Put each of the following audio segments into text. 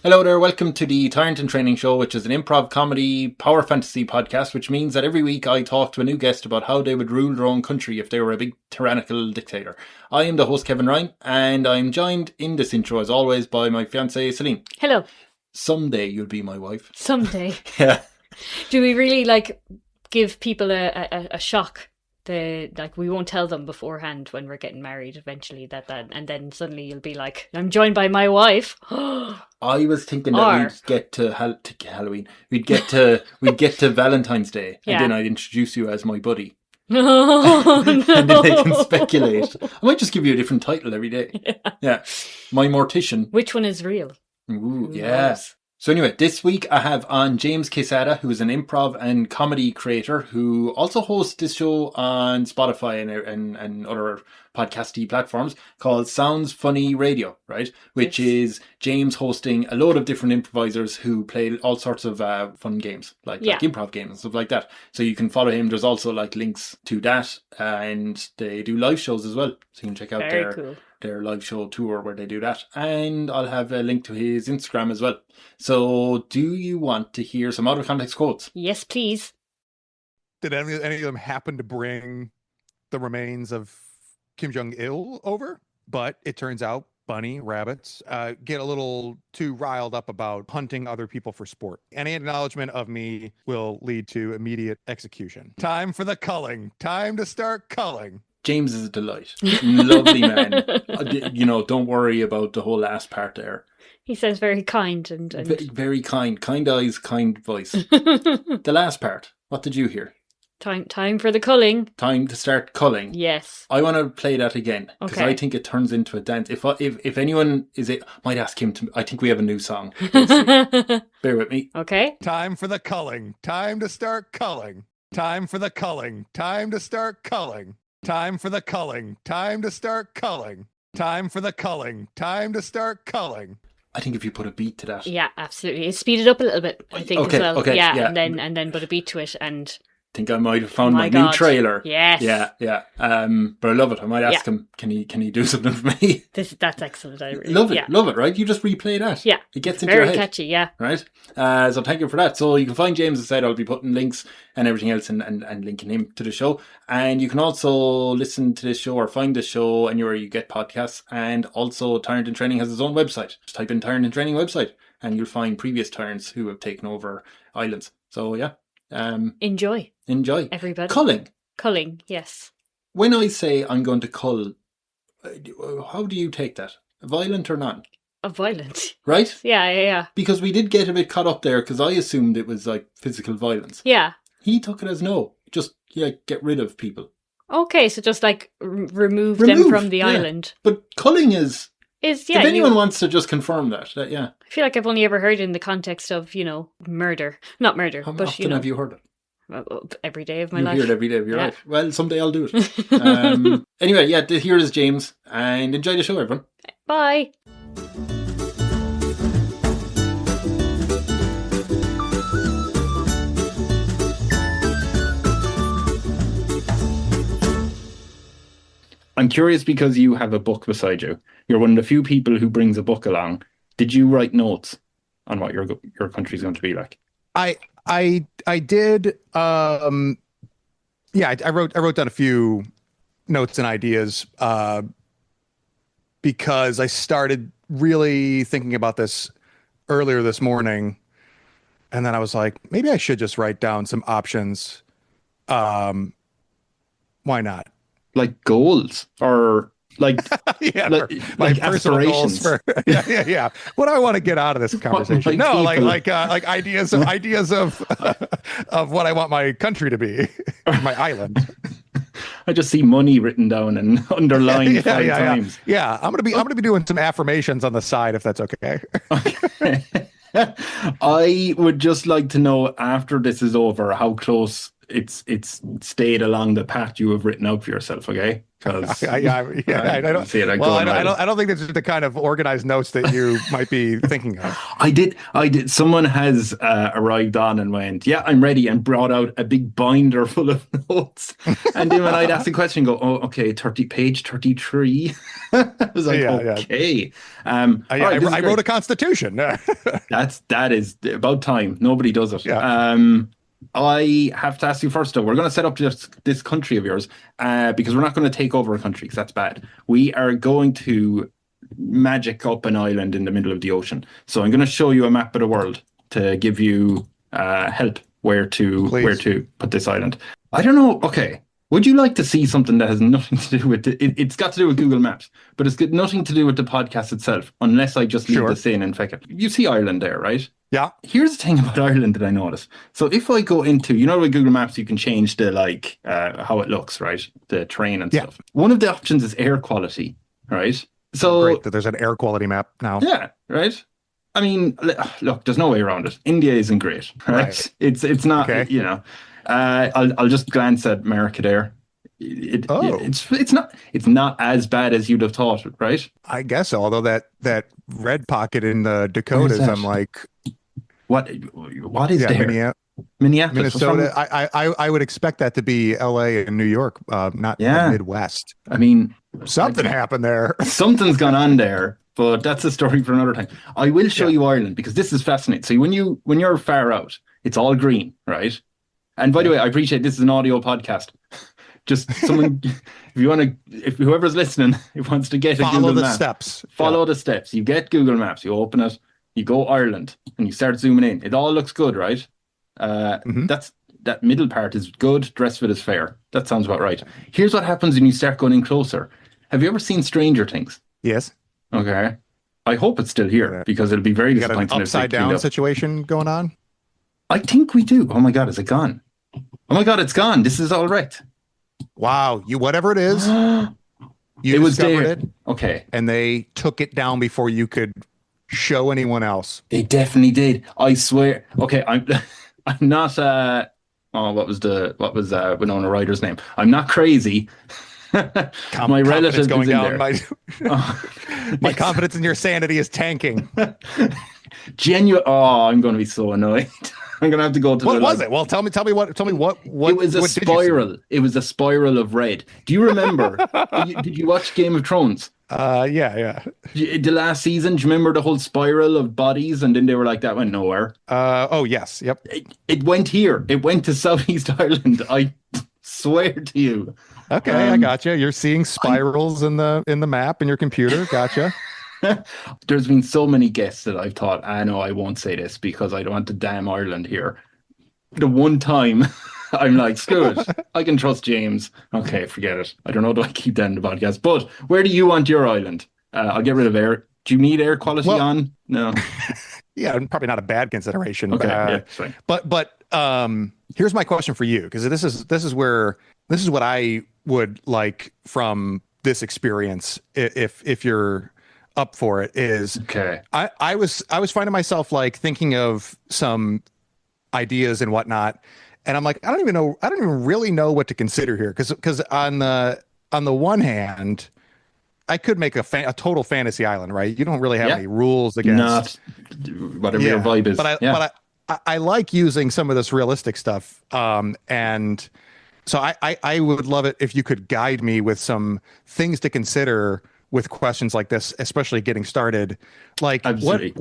Hello there, welcome to the Tyrant and Training Show, which is an improv comedy power fantasy podcast, which means that every week I talk to a new guest about how they would rule their own country if they were a big tyrannical dictator. I am the host, Kevin Ryan, and I'm joined in this intro, as always, by my fiancée, Celine. Hello. Someday you'll be my wife. Someday. Yeah. Do we really, give people a shock? We won't tell them beforehand when we're getting married eventually and then suddenly you'll be like, I'm joined by my wife. I was thinking that we'd get to Halloween. We'd get to Valentine's Day, and then I'd introduce you as my buddy. Oh, no. And then they can speculate. I might just give you a different title every day. Yeah. My mortician. Which one is real? Ooh, yeah. So anyway, this week I have on James Quesada, who is an improv and comedy creator who also hosts this show on Spotify and other podcasty platforms called Sounds Funny Radio, right? Which is James hosting a load of different improvisers who play all sorts of fun games, like improv games and stuff like that. So you can follow him. There's also links to that, and they do live shows as well. So you can check out their live show tour where they do that. And I'll have a link to his Instagram as well. So do you want to hear some out of context quotes? Yes, please. Did any of them happen to bring the remains of Kim Jong-il over? But it turns out bunny rabbits get a little too riled up about hunting other people for sport. Any acknowledgement of me will lead to immediate execution. Time for the culling. Time to start culling. James is a delight. Lovely man. Don't worry about the whole last part there. He says very kind and... Very kind. Kind eyes, kind voice. The last part, what did you hear? Time for the culling. Time to start culling. Yes. I want to play that again because I think it turns into a dance. If anyone might ask him to. I think we have a new song. Bear with me. Okay. Time for the culling. Time to start culling. Time for the culling. Time to start culling. Time for the culling. Time to start culling. Time for the culling. Time to start culling. I think if you put a beat to that. Yeah, absolutely. Speed it up a little bit, I think, as well. Okay, yeah. And then put a beat to it and... I think I might have found my new trailer. Yes. Yeah. But I love it. I might ask him, can he do something for me? That's excellent. I really love it, right? You just replay that. Yeah. It gets into your head. Very catchy, yeah. Right? So thank you for that. So you can find James, as I said, I'll be putting links and everything else and linking him to the show. And you can also listen to this show or find this show anywhere you get podcasts. And also Tyrant and Training has its own website. Just type in Tyrant and Training website and you'll find previous Tyrants who have taken over islands. So yeah. Enjoy, everybody. Culling, yes. When I say I'm going to cull, how do you take that? Violent or not? Violent, right? Yeah. Because we did get a bit caught up there because I assumed it was physical violence. Yeah. He took it as no, just get rid of people. Okay, so just remove them from the island. But culling is if anyone wants to just confirm that, yeah. I feel like I've only ever heard it in the context of, murder. Not murder, How but often have you heard it? Every day of my life. You hear it every day of your life. Well, someday I'll do it. Anyway, here is James, and enjoy the show, everyone. Bye. I'm curious because you have a book beside you. You're one of the few people who brings a book along. Did you write notes on what your country's going to be like? I did. I wrote down a few notes and ideas because I started really thinking about this earlier this morning, and then I was like, maybe I should just write down some options. Why not? Like goals or my personal goals for yeah. What do I want to get out of this conversation? Ideas of what I want my country to be, my island. I just see money written down and underlined five times. Yeah, I'm gonna be doing some affirmations on the side if that's okay. Okay. I would just like to know after this is over how close it's stayed along the path you have written out for yourself. Okay, because I don't. see it. Well, I don't think this is the kind of organized notes that you might be thinking of. I did. Someone has arrived on and went, yeah, I'm ready, and brought out a big binder full of notes. And then when I'd ask the question, go, oh, okay, page 33. I was like, okay. I wrote a constitution. that is about time. Nobody does it. Yeah. I have to ask you first, though. We're going to set up this country of yours because we're not going to take over a country because that's bad. We are going to magic up an island in the middle of the ocean. So I'm going to show you a map of the world to give you help where to put this island. I don't know. Okay. Would you like to see something that has nothing to do with it's got to do with Google Maps, but it's got nothing to do with the podcast itself, unless I just leave this in and feck it. You see Ireland there, right? Yeah. Here's the thing about Ireland that I noticed. So if I go into, with Google Maps, you can change the how it looks, right? The terrain and stuff. One of the options is air quality, right? So great that there's an air quality map now. Yeah, right. I mean, look, there's no way around it. India isn't great, right? It's not, okay. I'll just glance at America there. It's not as bad as you'd have thought, right? I guess so. Although that red pocket in the Dakotas, I'm like, what is there? Minneapolis, Minnesota. I would expect that to be L.A. and New York, not the Midwest. I mean, something happened there. Something's gone on there. But that's a story for another time. I will show you Ireland because this is fascinating. So when you're far out, it's all green, right? And by the way, I appreciate this is an audio podcast. Just someone, if whoever's listening, wants to get a Google Map, follow the steps. You get Google Maps, you open it, you go Ireland, and you start zooming in. It all looks good, right? That middle part is good. The rest of it is fair. That sounds about right. Here's what happens when you start going in closer. Have you ever seen Stranger Things? Yes. Okay. I hope it's still here because it'll be very disappointing. Got an upside down situation going on? I think we do. Oh my God, is it gone? Oh my God, it's gone. This is all wrecked. Wow. Whatever it is, you discovered it. Okay. And they took it down before you could show anyone else. They definitely did. I swear. Okay, I'm not what was Winona Ryder's name? I'm not crazy. My relative going down. My confidence in your sanity is tanking. Genuine. Oh, I'm going to be so annoyed. I'm going to have to go to. What was it? Well, tell me what. It was a spiral. It was a spiral of red. Do you remember? Did you watch Game of Thrones? Yeah. The last season, do you remember the whole spiral of bodies? And then they were like, that went nowhere. Oh yes, yep. It went here. It went to Southeast Ireland. I swear to you. Okay, I gotcha. You're seeing spirals in the map in your computer. Gotcha. There's been so many guests that I've thought, no, I won't say this because I don't want to damn Ireland here. The one time I'm like, screw it. I can trust James. Okay, forget it. I don't know, do I keep that in the podcast? But where do you want your island? I'll get rid of air. Do you need air quality on? No. Yeah, probably not a bad consideration. Okay, but here's my question for you, because this is what I would like from this experience, if you're up for it, is okay. I was finding myself like thinking of some ideas and whatnot, and I'm like, I don't even really know what to consider here, because on the one hand, I could make a total fantasy island, right? You don't really have any rules against whatever your vibe is. But I like using some of this realistic stuff, and so I would love it if you could guide me with some things to consider with questions like this, especially getting started. Like absolutely.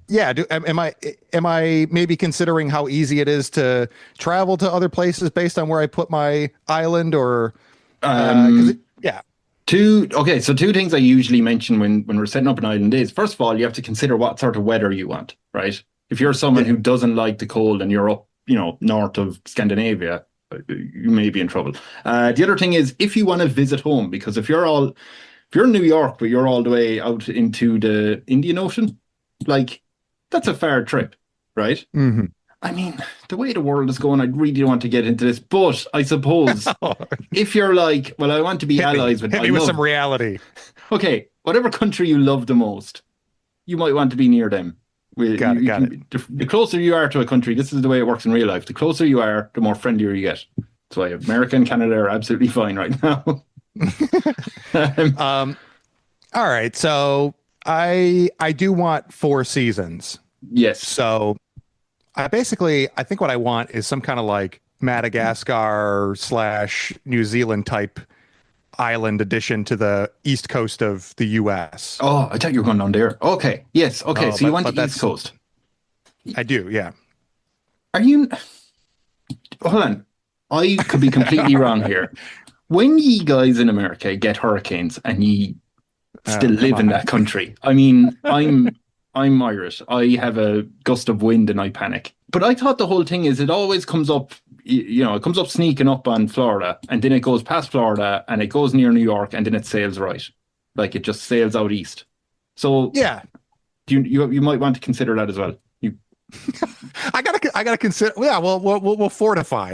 Am I maybe considering how easy it is to travel to other places based on where I put my island, or Two things I usually mention when we're setting up an island is, first of all, you have to consider what sort of weather you want, right? If you're someone who doesn't like the cold and you're up, north of Scandinavia, you may be in trouble. The other thing is, if you want to visit home, because if you're in New York, but you're all the way out into the Indian Ocean, like, that's a far trip, right? Mm-hmm. I mean, the way the world is going, I really don't want to get into this, but I suppose if you're like, well, I want to be allies with... Hit me with some reality. Okay, whatever country you love the most, you might want to be near them. Got it. Got it. The closer you are to a country, this is the way it works in real life. The closer you are, the more friendlier you get. That's why America and Canada are absolutely fine right now. All right. So I do want 4 seasons. Yes. So I think what I want is some kind of like Madagascar / New Zealand type island addition to the east coast of the US. Oh, I thought you were going down there. Okay. Yes. Okay. So you want the East Coast. I do. Yeah. Are you? Hold on. I could be completely wrong here. When ye guys in America get hurricanes and ye still live in that country, I mean, I'm Irish. I have a gust of wind and I panic. But I thought the whole thing is it always comes up, it comes up sneaking up on Florida and then it goes past Florida and it goes near New York and then it sails right. Like it just sails out east. So yeah, you might want to consider that as well. I gotta consider. Yeah, well, we'll fortify.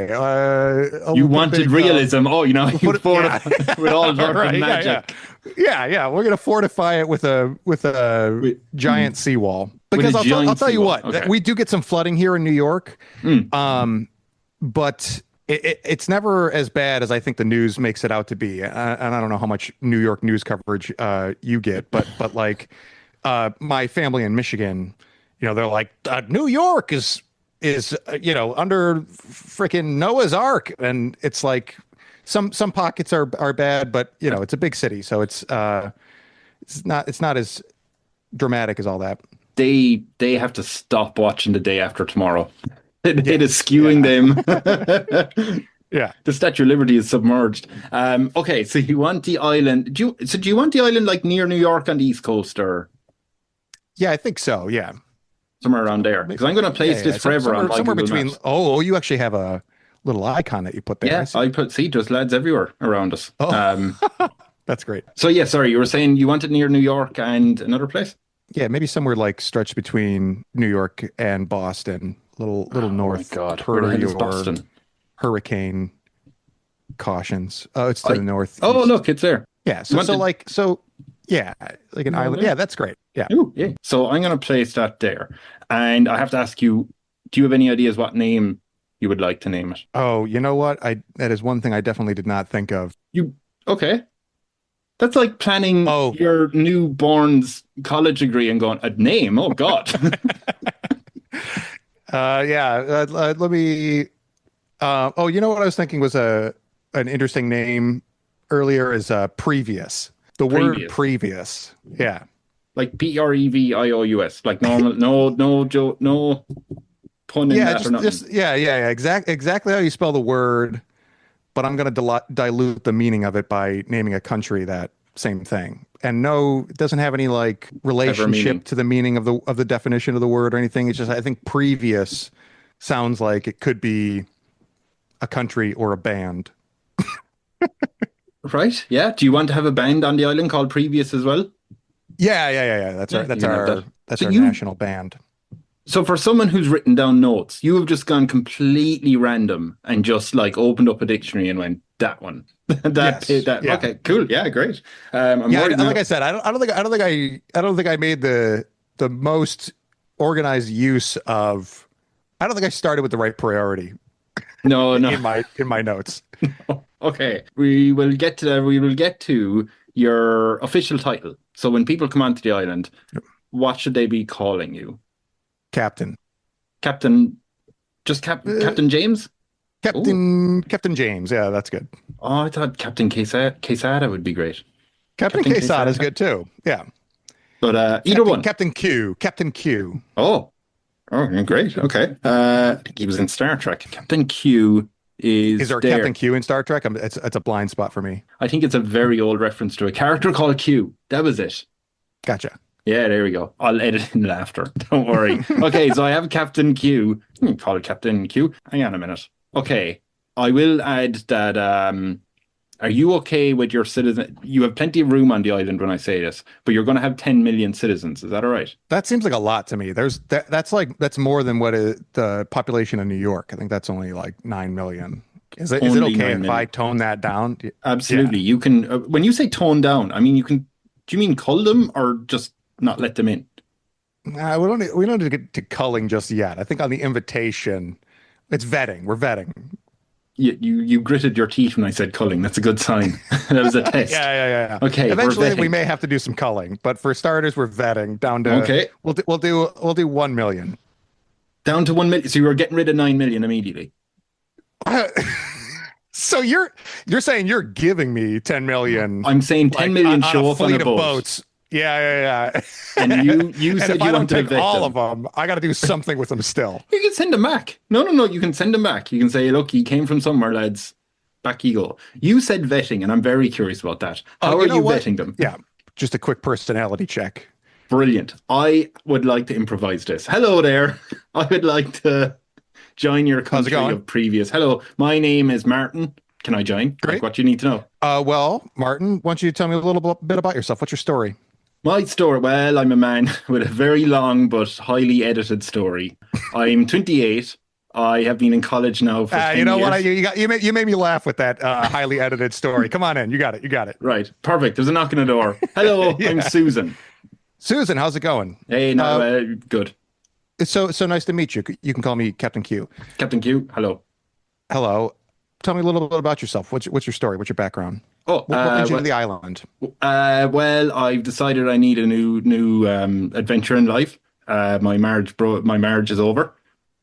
You wanted realism. You fortify with all dark and magic. Yeah. We're gonna fortify it with a giant seawall. Because I'll tell you what, okay. We do get some flooding here in New York. But it's never as bad as I think the news makes it out to be. And I don't know how much New York news coverage you get, but like my family in Michigan. They're like, New York is under freaking Noah's Ark, and it's like some pockets are bad, but it's a big city, so it's not as dramatic as all that. They have to stop watching The Day After Tomorrow. It is skewing them. Yeah, the Statue of Liberty is submerged. Okay, so you want the island? Do you want the island like near New York on the East Coast, or? Yeah, I think so. Yeah. Somewhere around there, because I'm going to place this forever on somewhere Google between. Maps. Oh, you actually have a little icon that you put there. Yeah, I put there's lads everywhere around us. Oh. That's great. So yeah, sorry, you were saying you wanted near New York and another place? Yeah, maybe somewhere like stretched between New York and Boston, little north. My God, per where the hell is your Boston? Hurricane cautions. Oh, it's to the north. Oh, look, it's there. Yeah, yeah, like an island. Yeah, that's great. Yeah. Ooh, yeah. So I'm going to place that there. And I have to ask you, do you have any ideas what name you would like to name it? Oh, you know what? That is one thing I definitely did not think of. Okay. That's like planning your newborn's college degree and going, a name? Oh, God. Let me... you know what I was thinking was an interesting name earlier is Previous. The word previous. Yeah. Like Previous, like normal, no pun in that or nothing. Exactly how you spell the word, but I'm going to dilute the meaning of it by naming a country that same thing. And no, it doesn't have any like relationship to the meaning of the definition of the word or anything. It's just I think previous sounds like it could be a country or a band. Right? Yeah. Do you want to have a band on the island called Previous as well? Yeah. That's our national band. So for someone who's written down notes, you have just gone completely random and just like opened up a dictionary and went that one. Yeah. Okay, cool. Yeah, great. Like I said, I don't think I made the most organized use of. I don't think I started with the right priority. No. in my notes. No. Okay, we will get to your official title. So when people come onto the island, what should they be calling you? Captain James? Captain James. Yeah, that's good. Oh, I thought Captain Quesada would be great. Captain Quesada is good too. Yeah. But either one. Captain Q. Oh, great. Okay. I think he was in Star Trek. Captain Q is there. Captain Q in Star Trek? It's a blind spot for me. I think it's a very old reference to a character called Q. That was it. Gotcha. Yeah, there we go. I'll edit in after. Don't worry. Okay, so I have Captain Q. Call it Captain Q. Hang on a minute. Okay, I will add that. Are you okay with your citizen? You have plenty of room on the island when I say this, but you're going to have 10 million citizens. Is that all right? That seems like a lot to me. That's more than what the population of New York. I think that's only like 9 million. Is it okay if I tone that down? Absolutely. Yeah. You can. When you say tone down, I mean you can. Do you mean cull them or just not let them in? We don't need to get to culling just yet. I think on the invitation, it's vetting. We're vetting. You gritted your teeth when I said culling. That's a good sign. That was a Yeah, test. yeah. Okay, we're Eventually, we vetting. may have to do some culling, but for starters, we're vetting down to Okay, we'll do 1 million. down to 1 million. So you were getting rid of 9 million immediately. So you're saying you're giving me 10 million, I'm saying 10 like million on a show up on a fleet of boat. boats? Yeah. And you And said if I you don't wanted to take vet all them. of them, I got to do something with them still. You can send them back. No. You can send them back. You can say, look, he came from somewhere, lads. Back you go. You said vetting, and I'm very curious about that. Oh, How you are know you what? vetting them? Yeah, just a quick personality check. Brilliant. I would like to improvise this. Hello there. I would like to join your How's it country going? of previous. Hello, my name is Martin. Can I join? Like Great. what you need to know. Well, Martin, why don't you tell me a little bit about yourself? What's your story? My story, well, I'm a man with a very long but highly edited story. I'm 28. I have been in college now for 10 You know years. what? You made me laugh with that highly edited story. Come on in. You got it. You got it. Right, perfect. There's a knock on the door. Hello, I'm Yeah. Susan. Susan, how's it going? Hey, no, Uh, good. it's so nice to meet you. You can call me Captain Q. Captain Q, hello. Hello. Tell me a little bit about yourself. What's your story? What's your background? Oh, What brings you to the island? well, I've decided I need a new adventure in life. My marriage is over,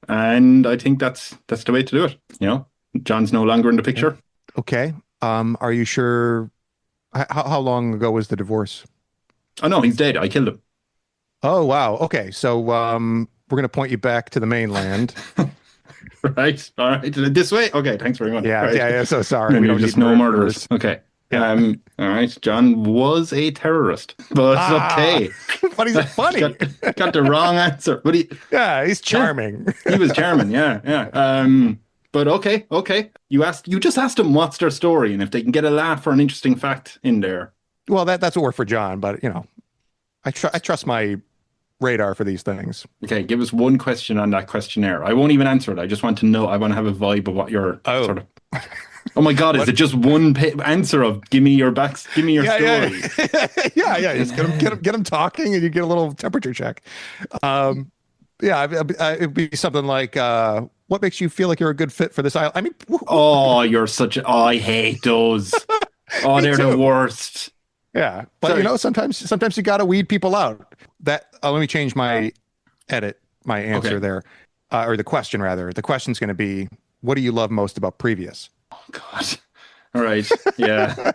and I think that's the way to do it. You know, John's no longer in the picture. Okay. Are you sure? How long ago was the divorce? Oh no, he's dead. I killed him. Oh, wow. Okay. So, we're gonna point you back to the mainland. Right. All right. This way. Okay. Thanks very much. Yeah. Right. Yeah. So sorry. And We you're don't just need no murderers. murderers. Okay. Yeah. All right. John was a terrorist, but Ah, okay. but he's funny. Got the wrong answer. But Yeah, he's charming. he was German. Yeah. But okay. You just asked them what's their story and if they can get a laugh or an interesting fact in there. Well, that's what worked for John, but I trust my radar for these things. Okay. Give us one question on that questionnaire. I won't even answer it. I just want to know. I want to have a vibe of what your Oh. sort of. Oh my God! Is What? it just one answer of give me your story? Yeah. Just get him talking, and you get a little temperature check. It'd be something like, "What makes you feel like you're a good fit for this island?" I mean, Oh, you're such a. Oh, I hate those. Oh, Me they're the too. worst. Yeah, but Sorry. sometimes you got to weed people out. Let me change my answer Okay. there, or the question rather. The question's going to be, "What do you love most about previous?" Oh God. All right. Yeah.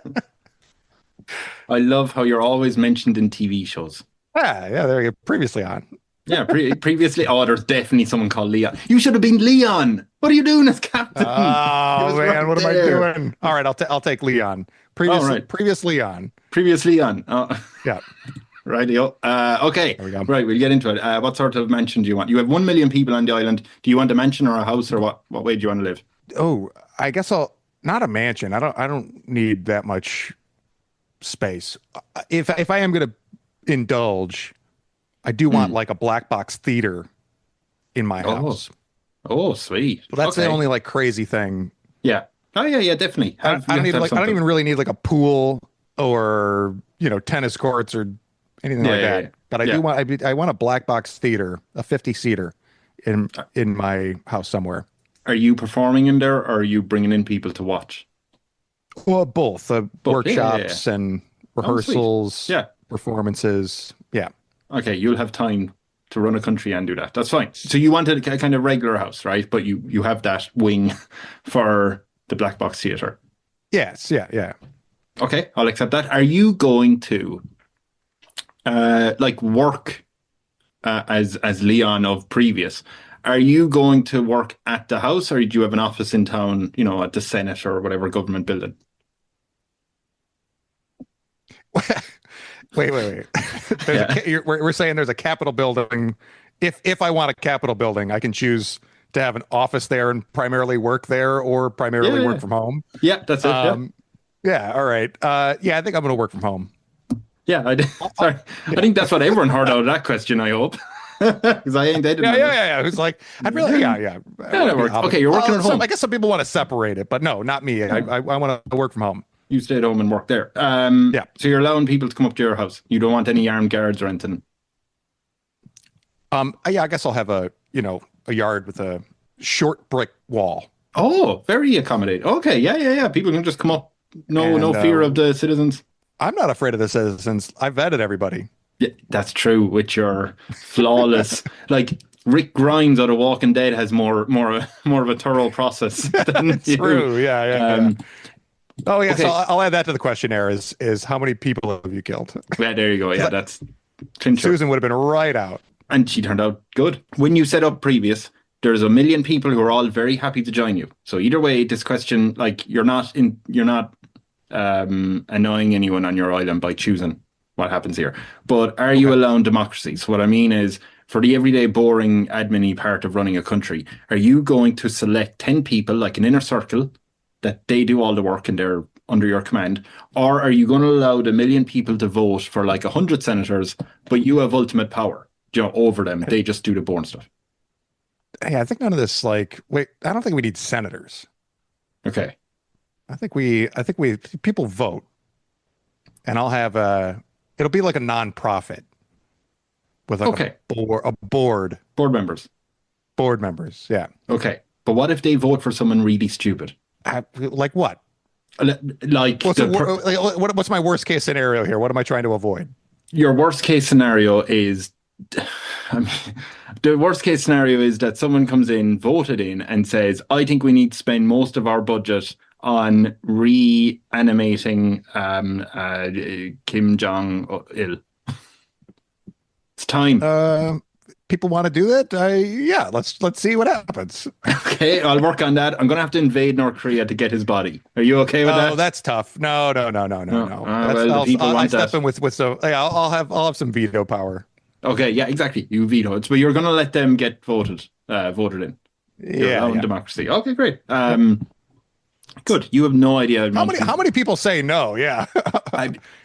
I love how you're always mentioned in TV shows. Yeah. There you go. Previously on. Yeah. Previously, oh, there's definitely someone called Leon. You should have been Leon. What are you doing as captain? He Oh was man, right what am I there. doing? All right, I'll take Leon. All right. Previous Leon. Previous Leon. Oh, Yeah, rightio. Okay. there we go. Right. We'll get into it. What sort of mansion do you want? You have 1 million people on the island. Do you want a mansion or a house or what way do you want to live? Oh, I guess I'll not a mansion. I don't need that much space. If I am gonna indulge, I do want like a black box theater in my Oh. house. Oh, sweet. But that's the Okay. only like crazy thing. Yeah. Oh, yeah, definitely. I You don't have need to have like I don't something. even really need like a pool or tennis courts or anything like Yeah. that. But I Yeah. do want I want a black box theater, a 50 seater in my house somewhere. Are you performing in there or are you bringing in people to watch? Well, both Both. Yeah. workshops and Oh, sweet. rehearsals, Yeah. performances. Yeah. Okay, you'll have time to run a country and do that. That's fine. So you wanted a kind of regular house, right? But you have that wing for the black box theater. Yes. Yeah. Okay, I'll accept that. Are you going to like work as Leon of previous? Are you going to work at the house, or do you have an office in town? At the Senate or whatever government building. Wait. We're saying there's a Capitol building. If I want a Capitol building, I can choose to have an office there and primarily work there, or primarily Yeah. work from home. Yeah, that's it. Yeah. All right. Yeah, I think I'm going to work from home. Yeah. Sorry, I think that's what everyone heard out of that question. I hope, because I didn't know. Yeah. Who's like, I'd really, yeah. Yeah, that works. Okay, you're working at home. I guess some people want to separate it, but no, not me. I want to work from home. You stay at home and work there. Yeah. So you're allowing people to come up to your house. You don't want any armed guards or anything. Yeah, I guess I'll have a yard with a short brick wall. Oh, very accommodating. Okay, yeah. People can just come up. No And fear of the citizens. I'm not afraid of the citizens. I vetted everybody. Yeah, that's true. With your flawless, like Rick Grimes out of Walking Dead has more of a thorough process than you. True. Yeah. Oh yeah. So Okay. I'll add that to the questionnaire. Is how many people have you killed? Yeah, there you go. Yeah, that's clincher. Susan would have been right out. And she turned out good. When you set up previous, there's a million people who are all very happy to join you. So either way, this question, like you're not annoying anyone on your island by choosing what happens here. But are you allowing democracy? So what I mean is, for the everyday boring admin-y part of running a country, are you going to select 10 people, like an inner circle, that they do all the work and they're under your command? Or are you going to allow the million people to vote for like 100 senators, but you have ultimate power, over them? They just do the boring stuff. Hey, I think none of this wait, I don't think we need senators. Okay. I think people vote, and I'll have it'll be like a non-profit with like a board Board members. members. Yeah. Okay. But what if they vote for someone really stupid? Like what? Like what's my worst case scenario here? What am I trying to avoid? Your worst case scenario is, I mean, the worst case scenario is that someone comes in, voted in, and says, I think we need to spend most of our budget on reanimating Kim Jong-il. It's time. People want to do that? Yeah, let's see what happens. Okay, I'll work on that. I'm going to have to invade North Korea to get his body. Are you okay with that? Oh, that's tough. No. Well, I'll step in with some. Yeah, I'll have some veto power. Okay, yeah, exactly. You veto it, but you're going to let them get voted in. Your own democracy. Okay, great. Good. You have no idea how many people say no. Yeah.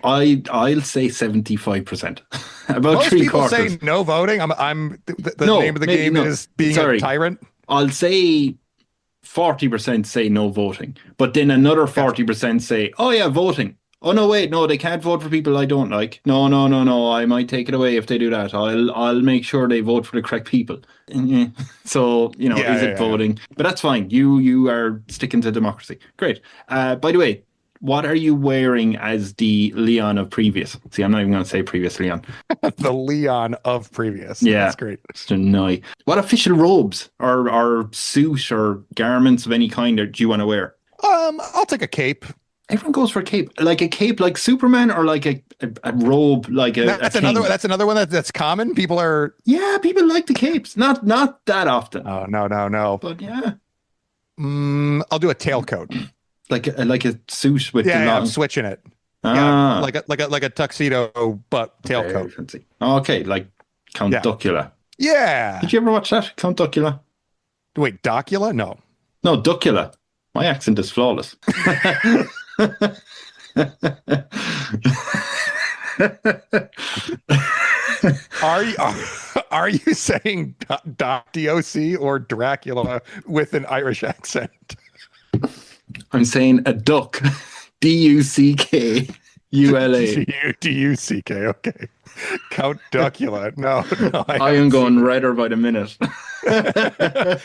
I'll say 75%. About Most three people quarters. say no voting. The name of the game is being a tyrant. I'll say 40% say no voting, but then another 40% say, oh yeah, voting. Oh no, wait, no, they can't vote for people I don't like. No, I might take it away if they do that. I'll make sure they vote for the correct people. So, is it voting? But that's fine. You are sticking to democracy. Great. By the way, what are you wearing as the Leon of previous? See, I'm not even going to say previous Leon. The Leon of previous. Yeah. That's great. No. What official robes or suit or garments of any kind do you want to wear? I'll take a cape. Everyone goes for a cape like Superman, or like a robe, like a. That's another one that's common. People like the capes. Not that often. Oh no. But yeah. I'll do a tailcoat. Like a suit with I'm switching it. Yeah, like a tuxedo but tailcoat. Okay, like Count Duckula. Yeah. Did you ever watch that, Count Duckula? Wait, Docula? No, Duckula. My accent is flawless. Are you saying DOC or Dracula with an Irish accent? I'm saying a duck. DUCKULA. DUCK. Okay. Count Duckula. No. I am going redder by the minute.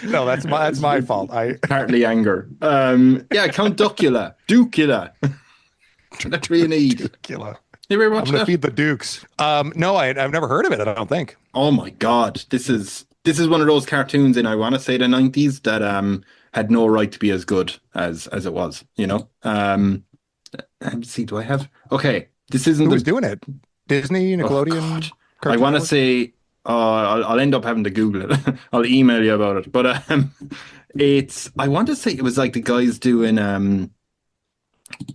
No, that's my fault. Partly anger. Count Duckula. Dukula. That's what you need. Dukula. You ever watch I'm gonna feed the Dukes. No, I've never heard of it. I don't think. Oh my God, this is one of those cartoons in, I want to say, the 90s that had no right to be as good as it was. Let's see, do I have? Okay, this isn't. Who was doing it? Disney, Nickelodeon. I want to say. I'll end up having to Google it. I'll email you about it. But I want to say it was like the guys doing. I'm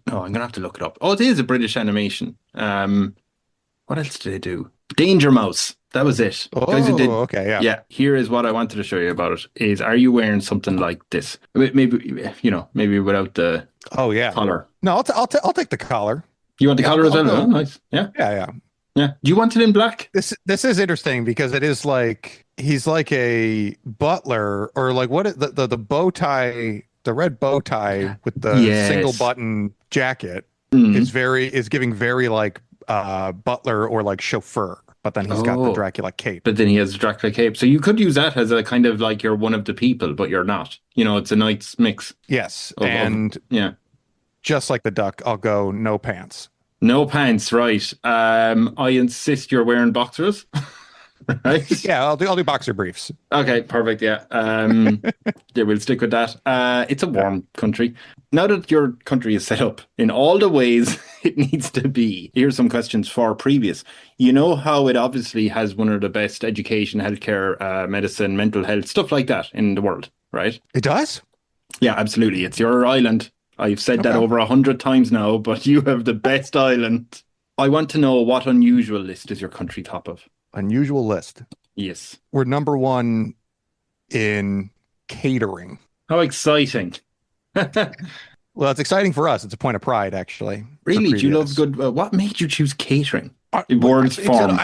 gonna have to look it up. Oh, it is a British animation. What else did they do? Danger Mouse. That was it. Oh, guys who did, okay, yeah. Yeah. Here is what I wanted to show you about it. Is, are you wearing something like this? Maybe without the collar. No, I'll take the collar. You want the collar as well? Oh, nice. Yeah. Yeah. Yeah. Do you want it in black? This is interesting because it is like he's like a butler, or like the bow tie, the red bow tie with the single button jacket is giving very like butler or like chauffeur. but then he's got the Oh. Dracula cape. But then he has a Dracula cape. So you could use that as a kind of like you're one of the people, but you're not. It's a nice mix. Yes, of yeah. just like the duck, I'll go no pants. No pants, right. I insist you're wearing boxers. Right? Yeah, I'll do boxer briefs. Okay, perfect. Yeah. Yeah, we'll stick with that. It's a warm country. Now that your country is set up in all the ways it needs to be, here's some questions for previous. You know how it obviously has one of the best education, healthcare, medicine, mental health, stuff like that in the world, right? It does? Yeah, absolutely. It's your island. I've said that Okay. over 100 times now, but you have the best island. I want to know what unusual list is your country top of? Unusual list. Yes. We're number one in catering. How exciting. Well, it's exciting for us. It's a point of pride, actually. for Really? Do you love previous. good? What made you choose catering? Uh, In words it's form.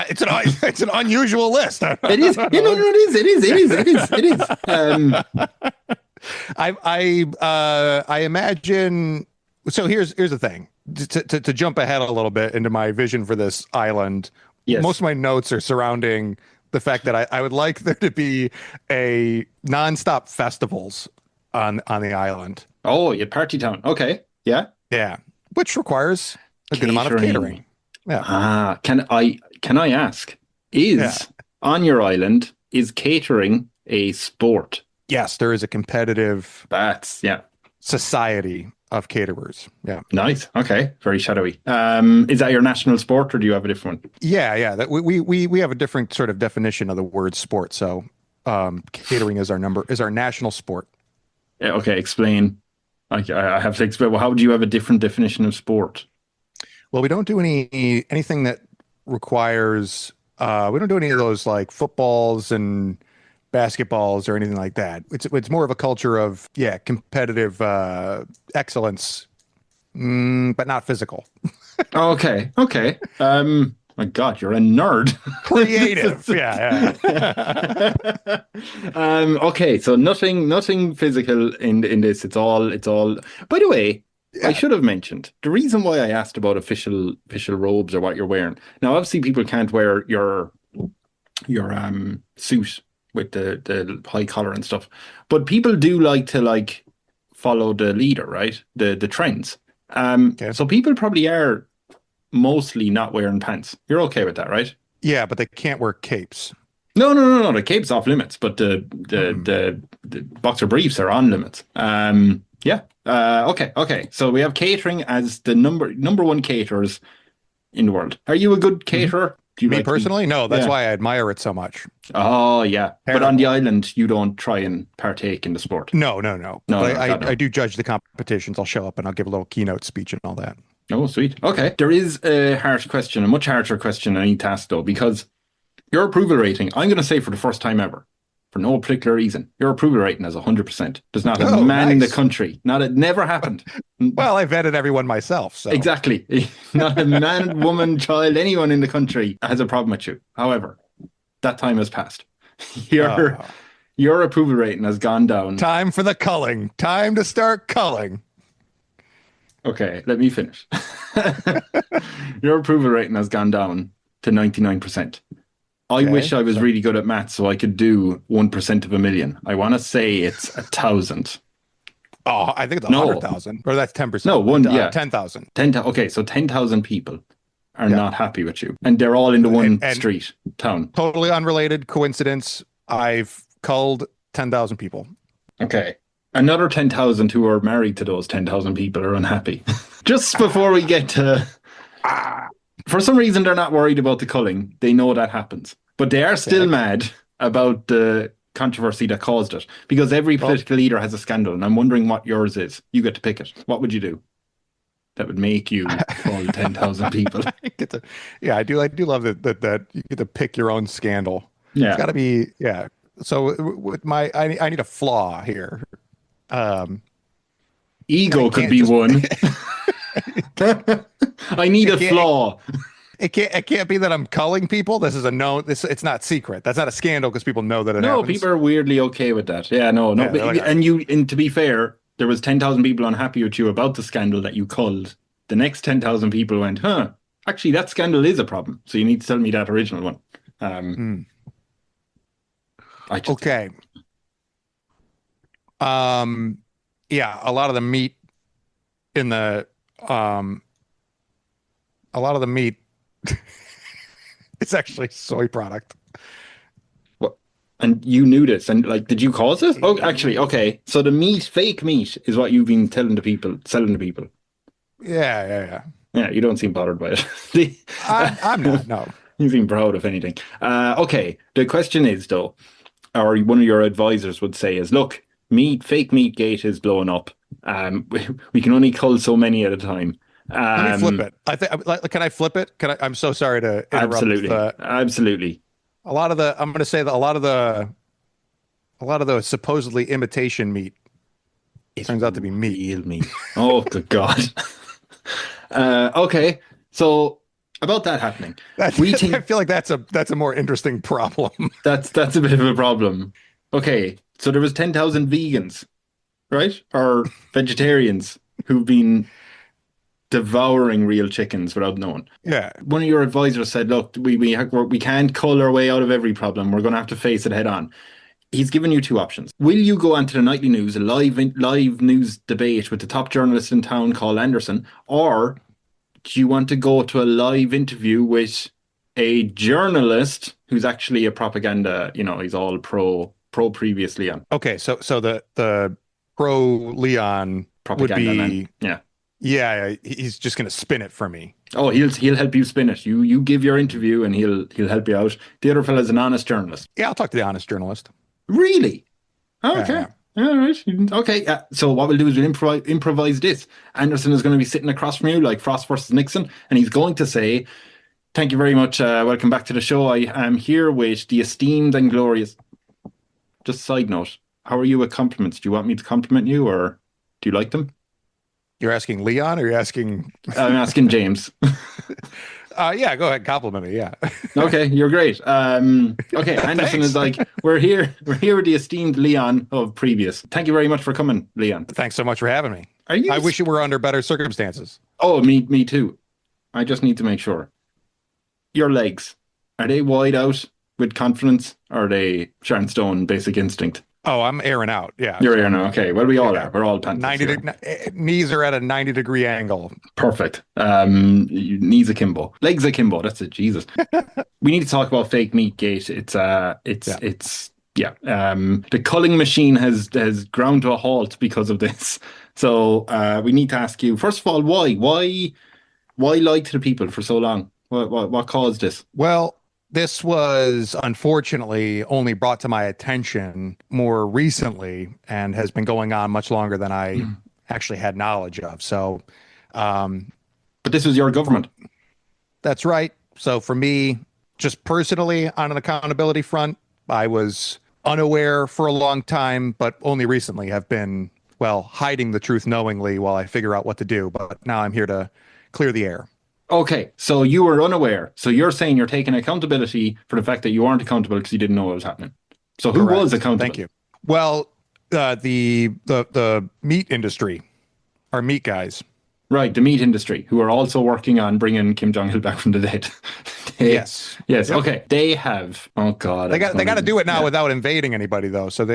it's an unusual list. It is. Yeah, no, it is. It is. It is. It is. It is. I imagine. So here's the thing. To jump ahead a little bit into my vision for this island, Yes. most of my notes are surrounding the fact that I would like there to be a nonstop festivals on the island. Oh, you party town. Okay. Yeah. Yeah, which requires a good amount of Catering. catering. Yeah. Ah, can I ask? Is Yeah. on your island is catering a sport? Yes, there is a competitive That's yeah. society of caterers. Yeah. Nice. Okay. Very shadowy. Is that your national sport or do you have a different one? Yeah. That we have a different sort of definition of the word sport. So catering is our national sport. Yeah, okay, explain. I have to explain. Well, how do you have a different definition of sport? Well, we don't do anything that requires we don't do any of those like footballs and basketballs or anything like that. It's more of a culture of competitive excellence, but not physical. Okay. Okay. My God, you're a nerd. Creative. Yeah. Okay, so nothing physical in this. It's all. By the way, I Yeah. should have mentioned the reason why I asked about official robes or what you're wearing. Now, obviously, people can't wear your suit with the high collar and stuff, but people do like to follow the leader, right? The trends. Okay. So people probably are mostly not wearing pants. You're okay with that, right? Yeah, but they can't wear capes. No. The cape's off limits, but the boxer briefs are on limits. Yeah. Okay. So we have catering as the number one caterers in the world. Are you a good caterer? Do you Me like to- personally, no. That's Yeah. why I admire it so much. Oh yeah, but Terrible. on the island you don't try and partake in the sport. No. No, But God, no. I do judge the competitions. I'll show up and I'll give a little keynote speech and all that. Oh, sweet. Okay. There is a harsh question, a much harsher question I need to ask though, because your approval rating, I'm going to say for the first time ever, for no particular reason, your approval rating is 100%. There's not a Oh, man in the nice. country. It never happened. Well, I vetted everyone myself. So Exactly. Not a man, woman, child, anyone in the country has a problem with you. However, that time has passed. Your approval rating has gone down. Time for the culling. Time to start culling. Okay, let me finish. Your approval rating has gone down to 99%. I Okay, wish I was so- really good at maths so I could do 1% of a million. I want to say it's 1,000. Oh, I think it's No. 100,000. Or that's 10%. No, one, yeah. 10,000. Okay, so 10,000 people are Yeah. not happy with you. And they're all in the one And- street, town. Totally unrelated coincidence. I've culled 10,000 people. Okay. Another 10,000 who are married to those 10,000 people are unhappy. Just before we get to... For some reason, they're not worried about the culling. They know that happens. But they are still mad about the controversy that caused it. Because every political leader has a scandal. And I'm wondering what yours is. You get to pick it. What would you do? That would make you cull 10,000 people. I do love that you get to pick your own scandal. It's Yeah. got to be, yeah. So with I need a flaw here. Ego I could can't be just- one. I need a can't- flaw. It can't be that I'm culling people. This is a no. It's not secret. That's not a scandal because people know that it No, happens. people are weirdly okay with that. Yeah, no. Yeah, they're like, And to be fair, there was 10,000 people unhappy with you about the scandal that you culled. The next 10,000 people went, huh, Actually, that scandal is a problem. So you need to tell me that original one. Hmm. I just Okay. Yeah, a lot of the meat in the um a lot of the meat is actually soy product. what, and you knew this, and like, did you cause it? Oh, actually, okay. So the meat, fake meat, is what you've been telling the people, selling to people. Yeah, yeah, yeah. Yeah, you don't seem bothered by it. The- I'm not, no. you seem proud of anything. Okay. The question is though, or one of your advisors would say is, look, fake meat gate is blowing up. We can only cull so many at a time. Let me flip Um, it. I think like can I flip it? I'm so sorry to interrupt absolutely, the absolutely. a lot of the I'm going to say that a lot of the supposedly imitation meat It's turns out to be meat. real meat. Oh, good God. Okay, so about that happening, That we I think feel like that's a more interesting problem. that's a bit of a problem. Okay, so there was 10,000 vegans, right? Or vegetarians who've been devouring real chickens without knowing. Yeah. One of your advisors said, "Look, we can't cull our way out of every problem. We're going to have to face it head on." He's given you two options. Will you go onto the nightly news, a live news debate with the top journalist in town, Carl Anderson, or do you want to go to a live interview with a journalist who's actually a propaganda? He's all pro previously on Okay, so the pro Leon would propaganda man. be Yeah. yeah, he's just going to spin it for me. Oh, he'll help you spin it. You give your interview and he'll help you out. The other fella's an honest journalist. Yeah, I'll talk to the honest journalist. Really? Yeah, Okay. yeah. All right. Okay. So what we'll do is we'll improvise this. Anderson is going to be sitting across from you like Frost versus Nixon, and he's going to say, "Thank you very much. Welcome back to the show. I am here with the esteemed and glorious." Just side note, how are you with compliments? Do you want me to compliment you, or do you like them? You're asking Leon or you're asking I'm asking James. yeah, go ahead, compliment me. Yeah. Okay, you're great. Okay, Anderson is Thanks. like, we're here with the esteemed Leon of previous. Thank you very much for coming, Leon. Thanks so much for having me. Are you? I wish it were under better circumstances. Oh, me too. I just need to make sure. Your legs, are they wide out with confidence, or are they Sharon Stone basic instinct? Oh, I'm airing out. Yeah. You're here now. Okay, well, we all Yeah. are. We're all panthers 90 here. knees are at a 90-degree angle. Perfect. Knees akimbo, legs akimbo. That's it. Jesus. We need to talk about fake meat gate. It's yeah. The culling machine has ground to a halt because of this. So we need to ask you first of all, why lie to the people for so long? What caused this? Well, this was unfortunately only brought to my attention more recently and has been going on much longer than I actually had knowledge of. So, But this was your government. that's right. So for me, just personally on an accountability front, I was unaware for a long time, but only recently have been, well, hiding the truth knowingly while I figure out what to do. But now I'm here to clear the air. Okay, so you were unaware. So you're saying you're taking accountability for the fact that you weren't accountable because you didn't know what was happening. So who was Correct. accountable? Thank you. Well, the meat industry, our meat guys. Right, the meat industry, who are also working on bringing Kim Jong Il back from the dead. Yes. Yes. Yep. Okay. They have. Oh God. They got to do it now without invading anybody though. So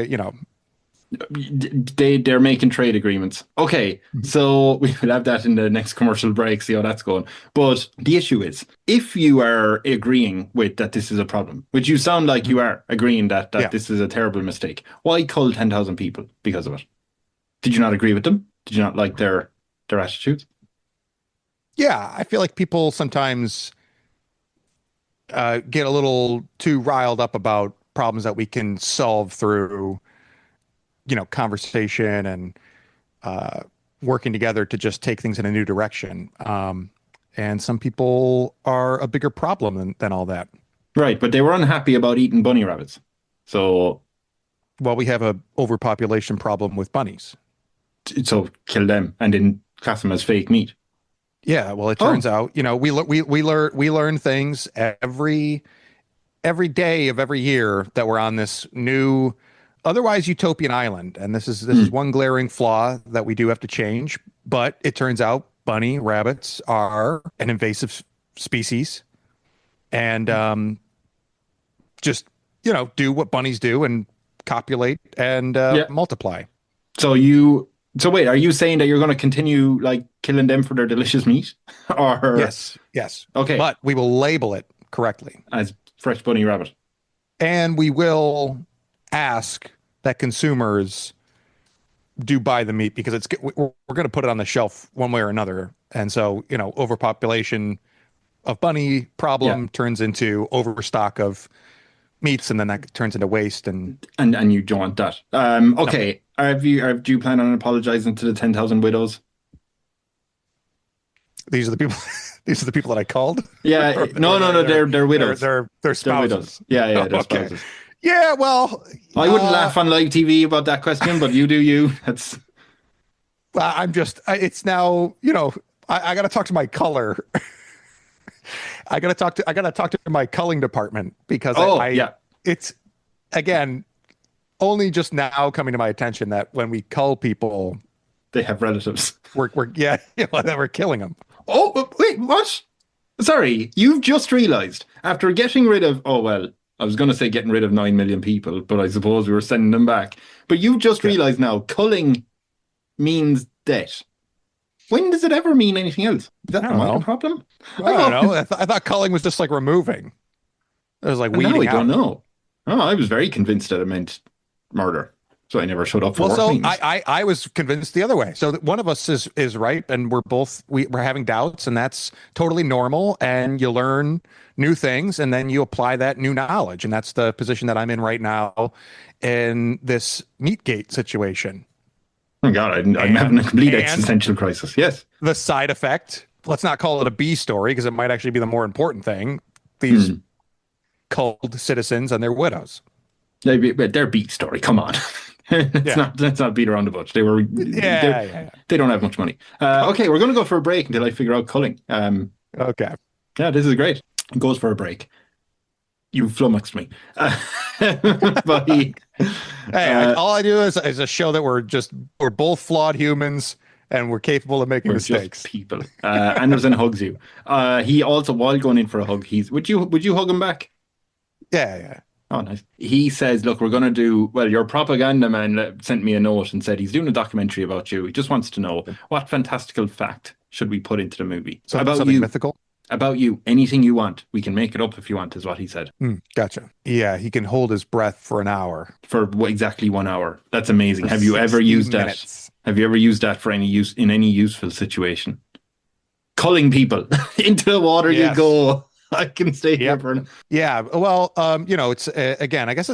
They're making trade agreements. Okay, so we will have that in the next commercial break. See how that's going. But the issue is, if you are agreeing with that this is a problem, which you sound like you are agreeing that Yeah. this is a terrible mistake, why cull 10,000 people because of it? Did you not agree with them? Did you not like their attitudes? Yeah, I feel like people sometimes get a little too riled up about problems that we can solve through, conversation and working together to just take things in a new direction. And some people are a bigger problem than all that. Right, but they were unhappy about eating bunny rabbits. So Well, we have a overpopulation problem with bunnies. kill them and then class them as fake meat. Yeah, well, it turns out, we learn things every day of every year that we're on this new, otherwise utopian island, and this is one glaring flaw that we do have to change. But it turns out bunny rabbits are an invasive species, and just do what bunnies do and copulate and Yeah. multiply. So wait, are you saying that you're going to continue like killing them for their delicious meat, or Yes. Okay, But we will label it correctly, as fresh bunny rabbit? and we will ask that consumers do buy the meat because we're going to put it on the shelf one way or another. And so, overpopulation of bunny problem turns into overstock of meats, and then that turns into waste. And you don't want that. Okay. No. Do you plan on apologizing to the 10,000 widows? These are the people. These are the people that I called. Yeah. No. They're widows. They're spouses. They're widows. Yeah. They're Okay. spouses. Yeah. Well, I wouldn't laugh on live TV about that question, but you do you. That's. I'm just. It's now. I got to talk to my color. I got to talk to my culling department because it's again only just now coming to my attention that when we cull people, they have relatives. That we're killing them. Oh, wait, what? Sorry, you've just realized after getting rid of, I was going to say getting rid of 9 million people, but I suppose we were sending them back. But you've just realized now culling means death. When does it ever mean anything else? Is that a problem? I don't know. I thought culling was just like removing. It was like weeding out. I don't know. Oh, I was very convinced that it meant murder. So I never showed up for work meetings. I was convinced the other way. So one of us is right, and we're having doubts, and that's totally normal. And you learn new things, and then you apply that new knowledge, and that's the position that I'm in right now in this Meatgate situation. Oh God, I'm having a complete existential crisis. Yes. The side effect. Let's not call it a B story because it might actually be the more important thing. These culled citizens and their widows. Their B story. Come on. Let's not beat around the bush. They don't have much money. Okay, we're going to go for a break until I figure out culling. Okay. Yeah, this is great. It goes for a break. You flummoxed me. But all I do is a show that we're both flawed humans and we're capable of making mistakes. Just people. Anderson hugs you. He also, while going in for a hug, would you hug him back? Yeah. Oh, nice. He says, look, we're going to do, your propaganda man sent me a note and said he's doing a documentary about you. He just wants to know what fantastical fact should we put into the movie? So about something mythical? About you. Anything you want. We can make it up if you want, is what he said. Gotcha. Yeah, he can hold his breath for an hour. For exactly 1 hour. That's amazing. Have you ever used that? Have you ever used that for any use in any useful situation? Culling people. Into the water you go. I can stay here for an... Yeah. Well, it's again, I guess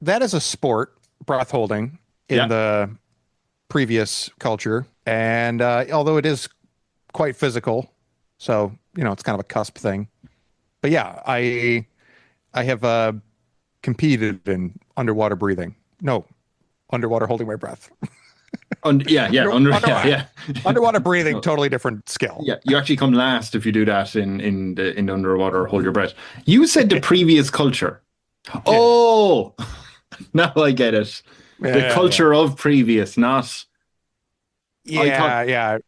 that is a sport, breath holding in the previous culture. And although it is quite physical, so, it's kind of a cusp thing. But yeah, I have competed in underwater breathing. No, underwater holding my breath. Underwater breathing, totally different skill. Yeah, you actually come last if you do that in the underwater, hold your breath. You said the previous culture. Oh, now I get it. The culture of previous, not... I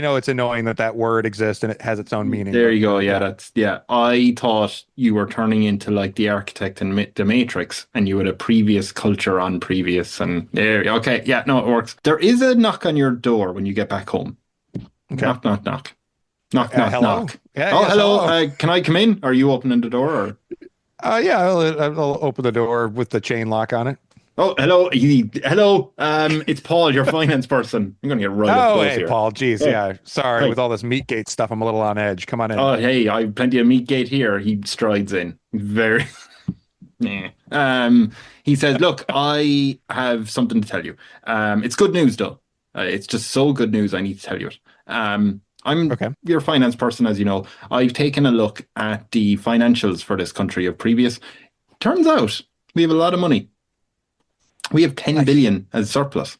know it's annoying that word exists and it has its own meaning. There you go. Yeah, I thought you were turning into like the architect in the Matrix, and you had a previous culture on previous, and there. Okay, yeah, no, it works. There is a knock on your door when you get back home. Okay. Knock, knock, knock. Knock, knock, hello? knock. Hello. Can I come in? Are you opening the door? Or? I'll open the door with the chain lock on it. Oh, hello. It's Paul, your finance person. I'm going to get right up close here. Paul. Geez, Sorry, with all this Meatgate stuff, I'm a little on edge. Come on in. Oh, hey, I have plenty of Meatgate here. He strides in. Very... He says, look, I have something to tell you. It's good news, though. It's just so good news, I need to tell you it. I'm your finance person, as you know. I've taken a look at the financials for this country of previous. Turns out we have a lot of money. We have 10 billion as surplus.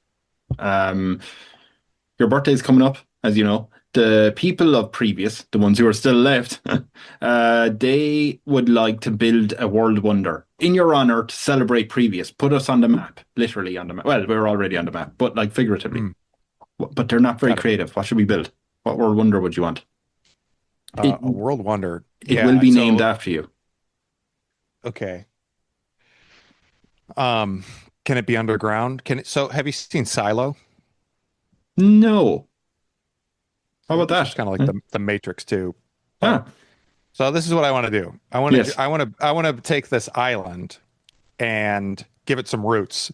Your birthday's coming up, as you know. The people of previous, the ones who are still left, they would like to build a world wonder in your honor to celebrate previous. Put us on the map, literally on the map. Well, we're already on the map, but like figuratively. But they're not very creative. What should we build? What world wonder would you want? It A world wonder. it will Yeah. be named So after you. okay. Um, can it be underground? Can it? So have you seen Silo? No. How So about this is that? kind of like Huh? the Matrix too. But Ah, so this is what I want to do. yes. I want to take this island and give it some roots.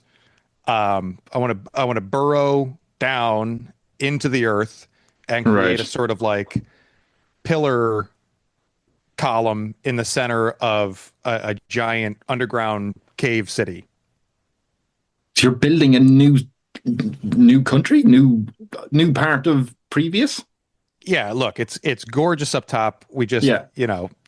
I want to burrow down into the earth and create a Right. sort of like pillar column in the center of a giant underground cave city. So you're building a new country, new part of previous. Yeah, look, it's gorgeous up top. We just, Yeah.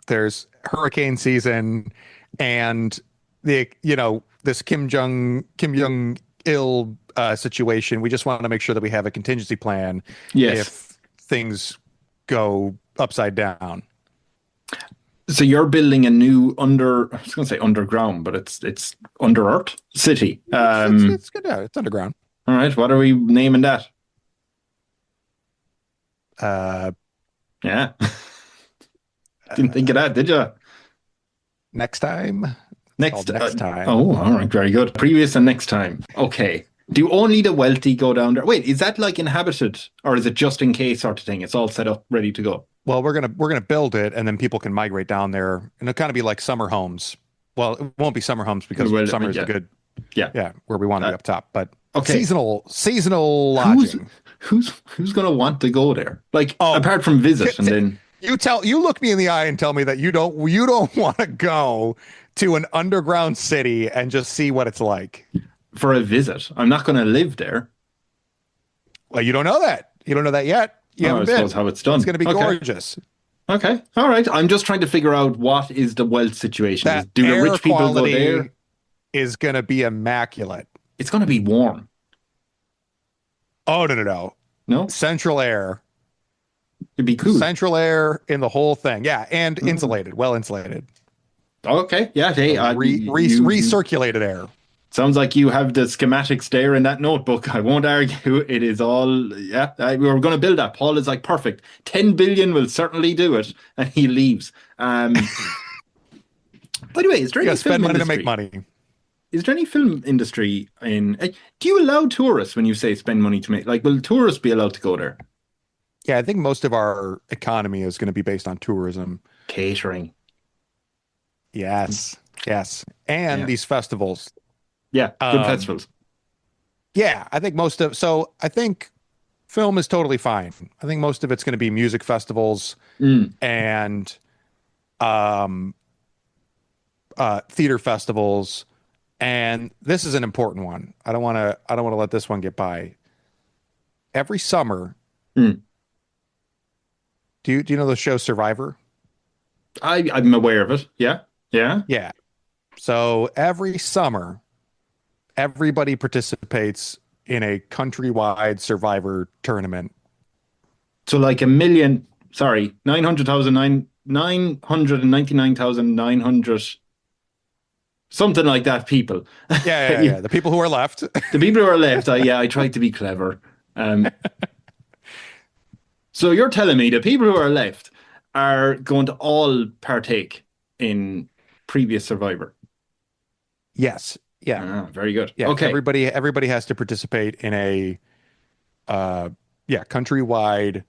there's hurricane season and this Kim Jong Il situation. We just want to make sure that we have a contingency plan Yes. if things go upside down. So you're building a new I was going to say underground, but it's under earth city. It's good. Yeah, it's underground. All right. What are we naming that? Uh, Yeah. Didn't think of that, did you? Next time. It's Next. called next time. Oh, all right. Very good. Previous and next time. Okay. Do only the wealthy go down there? Wait, is that like inhabited or is it just in case sort of thing? It's all set up, ready to go. Well, we're gonna build it, and then people can migrate down there, and it'll kind of be like summer homes. Well, it won't be summer homes because Well, summer is yeah. a good, Yeah. yeah, where we want to be up top. But Okay. seasonal Who's lodging. who's going to want to go there? Like Oh, apart from visit and then you look me in the eye and tell me that you don't want to go to an underground city and just see what it's like. for a visit. I'm not going to live there. Well, you don't know that. You don't know that yet. You I haven't suppose been. how it's done. It's going to be Okay. gorgeous. Okay. All right. I'm just trying to figure out what is the wealth situation. That Do the air rich people go quality there? is going to be immaculate. It's going to be warm. Oh, no. No? Central air. It'd be cool. Central air in the whole thing. Yeah, and insulated, well insulated. Okay. Yeah. Hey, Recirculated air. sounds like you have the schematics there in that notebook. I won't argue. It is all, yeah, we were going to build that. Paul is like, perfect. 10 billion will certainly do it. And he leaves. By the way, is there any Spend film money industry? to make money. Is there any film industry do you allow tourists when you say spend money to make, like, will tourists be allowed to go there? Yeah, I think most of our economy is going to be based on tourism. Catering. Yes. And Yeah. these festivals. Yeah. Good festivals. Yeah, I think film is totally fine. I think most of it's going to be music festivals and theater festivals. And this is an important one. I don't want to let this one get by. Every summer, Mm. do you know the show Survivor? I'm aware of it. Yeah. Yeah. Yeah. So every summer, everybody participates in a countrywide Survivor tournament. So like 999,900 something like that people. Yeah. The people who are left. The people who are left, I tried to be clever. So you're telling me the people who are left are going to all partake in previous Survivor? Yes. Yeah. Very good. Yeah. Okay. Everybody has to participate in a countrywide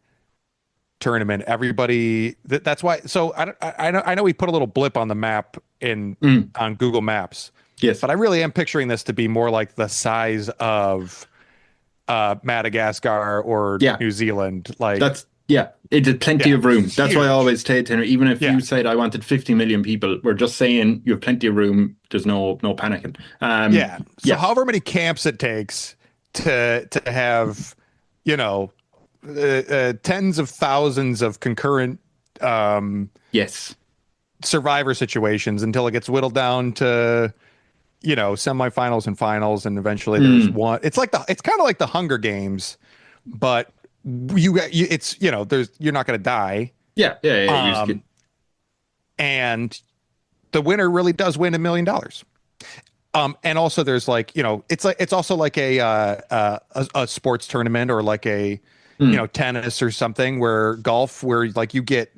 tournament. Everybody that's why. So I know we put a little blip on the map on Google Maps. Yes. But I really am picturing this to be more like the size of Madagascar or New Zealand. Like it did plenty of room. That's why I huge. always say to even if you said I wanted 50 million people, we're just saying you have plenty of room. There's no panicking. So however many camps it takes to have, tens of thousands of concurrent yes. Survivor situations until it gets whittled down to semifinals and finals, and eventually there's one. It's kind of like the Hunger Games, but it's you're not going to die. Yeah. And the winner really does win $1 million. And also there's it's also like a sports tournament or like a tennis or something, where golf, where like you get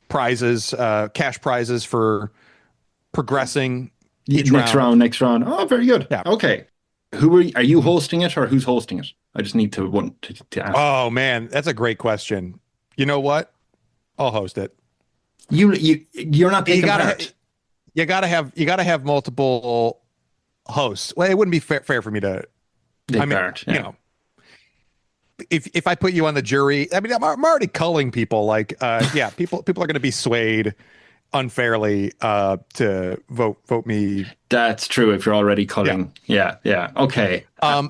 prizes, cash prizes for progressing each Next round. round. Oh, very good. Yeah. Okay. Are you hosting it or who's hosting it? I just need to ask. Oh man, that's a great question. You know what? I'll host it. You're not You taking gotta part. you gotta have multiple hosts. Well, it wouldn't be fair for me to. I Take mean, part. you Yeah. know, if I put you on the jury, I mean, I'm already culling people. Like, yeah, people are going to be swayed unfairly to vote me. That's true if you're already Yeah. culling. Yeah. Okay.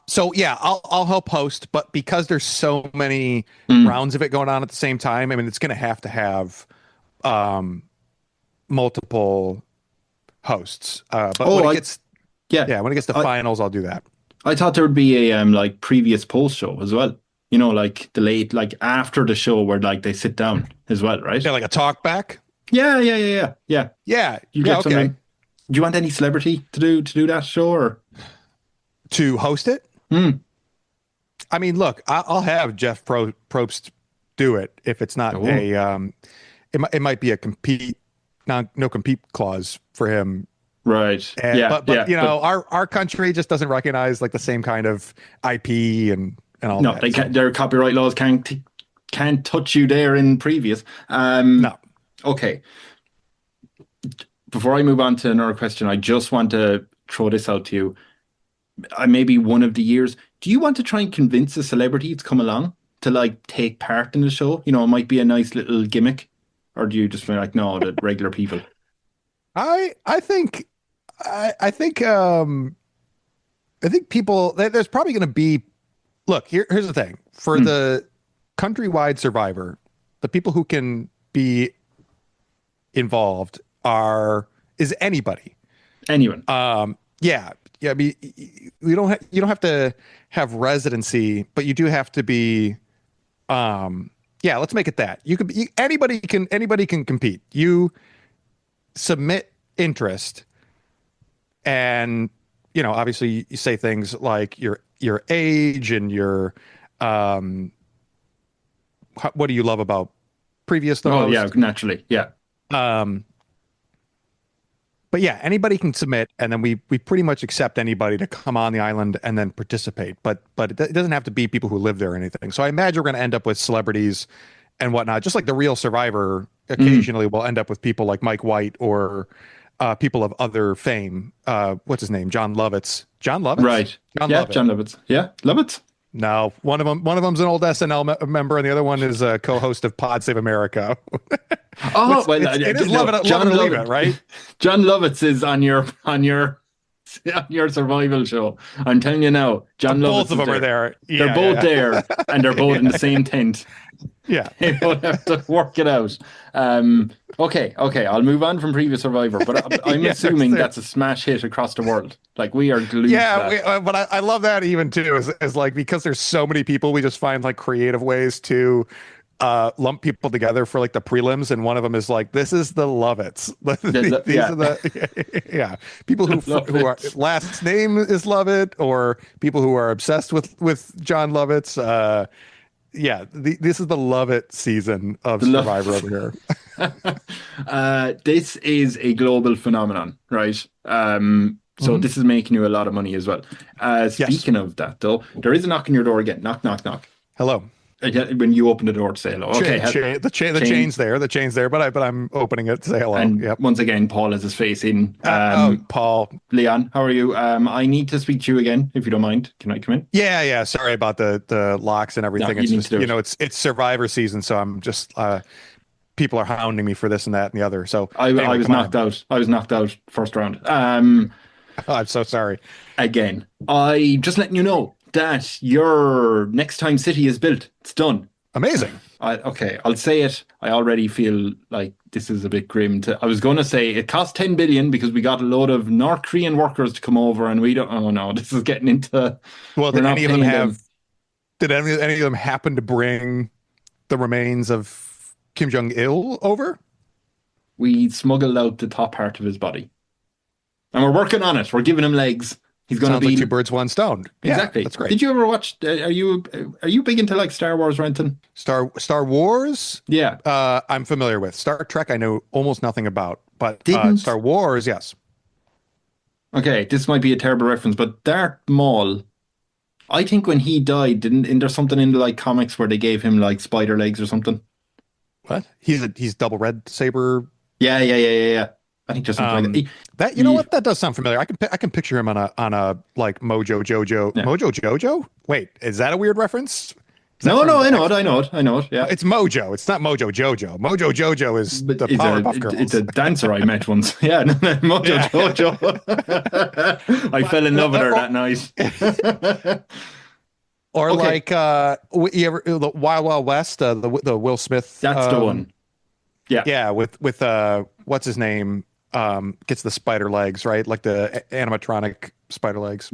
So yeah, I'll help host, but because there's so many Mm, rounds of it going on at the same time, I mean, it's going to have um multiple hosts. But oh, when it gets yeah. yeah, when it gets to I finals, I'll do that. I thought there would be a like previous post show as well. You know, like the late, like after the show where like they sit down as well, right? Yeah, like a talk back. Yeah. You Yeah, get okay. something. Do you want any celebrity to do that show or? To host it. Hmm. I mean, look, I'll have Jeff Probst do it if it's not Oh, it might be a no compete clause for him. right. And, Yeah, but you but know, our country just doesn't recognize like the same kind of IP and all no, that. they So can't. Their copyright laws can't touch you there in previous. no, Okay. Before I move on to another question, I just want to throw this out to you. Maybe one of the years, do you want to try and convince a celebrity to come along to like take part in the show? You know, it might be a nice little gimmick, or do you just be like, no, the regular people? I think I think I think people there's probably going to be look here's the thing for Hmm. the countrywide survivor, the people who can be involved is anybody. Anyone? Yeah, yeah. I mean, you don't have to have residency, but you do have to be. Yeah, let's make it that you could be anybody can compete. You submit interest, and you know, obviously, you say things like your age and your what do you love about previous the Oh yeah, most. naturally. Yeah. Um, but yeah, anybody can submit, and then we pretty much accept anybody to come on the island and then participate. But it doesn't have to be people who live there or anything. So I imagine we're going to end up with celebrities and whatnot, just like the real Survivor. Mm, Occasionally, we'll end up with people like Mike White or people of other fame. What's his name? John Lovitz. John Lovitz. right. John Yeah, Lovitz. John Lovitz. Yeah, Lovitz. No, one of them's an old SNL member, and the other one is a co-host of Pod Save America. Oh Which well, it is no, love it or leave it, right? John Lovitz is on your survival show. I'm telling you now, John Both Lovitz of is them are there. there. They're Yeah, both yeah, there, and they're both in the same tent. yeah. They don't have to work it out. Okay. I'll move on from previous Survivor, but I'm Yeah, assuming that's a smash hit across the world. Like we are glued to yeah. that. But I love that even too is like because there's so many people, we just find like creative ways to lump people together for like the prelims, and one of them is like this is the Lovitz. These Yeah, are the yeah people love who are it. last name is Lovett, or people who are obsessed with John Lovitz. Yeah, this is the Lovett season of The Survivor love. over here. This is a global phenomenon, right? So Mhm. this is making you a lot of money as well. Yes. Speaking of that, though, there is a knock on your door again. Knock, knock, knock. Hello. Yeah, when you open the door to say hello. Okay, The chain. the chain's there, but I'm opening it to say hello. And Yep. once again, Paul has his face in. Oh, Paul. Leon, how are you? I need to speak to you again, if you don't mind. Can I come in? Yeah. Sorry about the locks and No, everything. you It's need just to do it. it's Survivor season, so I'm just people are hounding me for this and that and the other. So I anyway, was come knocked on. out. I was knocked out first round. I'm so sorry. Again, I just letting you know that your next time city is built. It's done. Amazing. Okay, I'll say it. I already feel like this is a bit grim. I was going to say it cost 10 billion because we got a load of North Korean workers to come over, and we don't. Oh no, this is getting into. Well, We're did not any of them paying have? them. Did any of them happen to bring the remains of Kim Jong Il over? We smuggled out the top part of his body, and we're working on it. We're giving him legs. He's going to Sounds be like two birds, one stone. exactly. Yeah, that's great. Did you ever watch? Are you big into like Star Wars or anything? Star Wars. Yeah, I'm familiar with. Star Trek, I know almost nothing about, but didn't. Star Wars, yes. Okay, this might be a terrible reference, but Darth Maul. I think when he died, didn't there something in the like comics where they gave him like spider legs or something? What? He's double red saber. Yeah. I think there's something like that. That you know what? That does sound familiar. I can picture him on a like Mojo Jojo. Yeah. Mojo Jojo? Wait, is that a weird reference? No, I know it. Yeah, It's Mojo. It's not Mojo Jojo. Mojo Jojo is but the Powerpuff Girls. it's a dancer I met once. Yeah, no, Mojo Yeah. Jojo. I fell in love with her that night. Or Okay. like you ever the Wild Wild West, the Will Smith. That's the one. Yeah. Yeah, with what's his name? Gets the spider legs, right? Like the animatronic spider legs.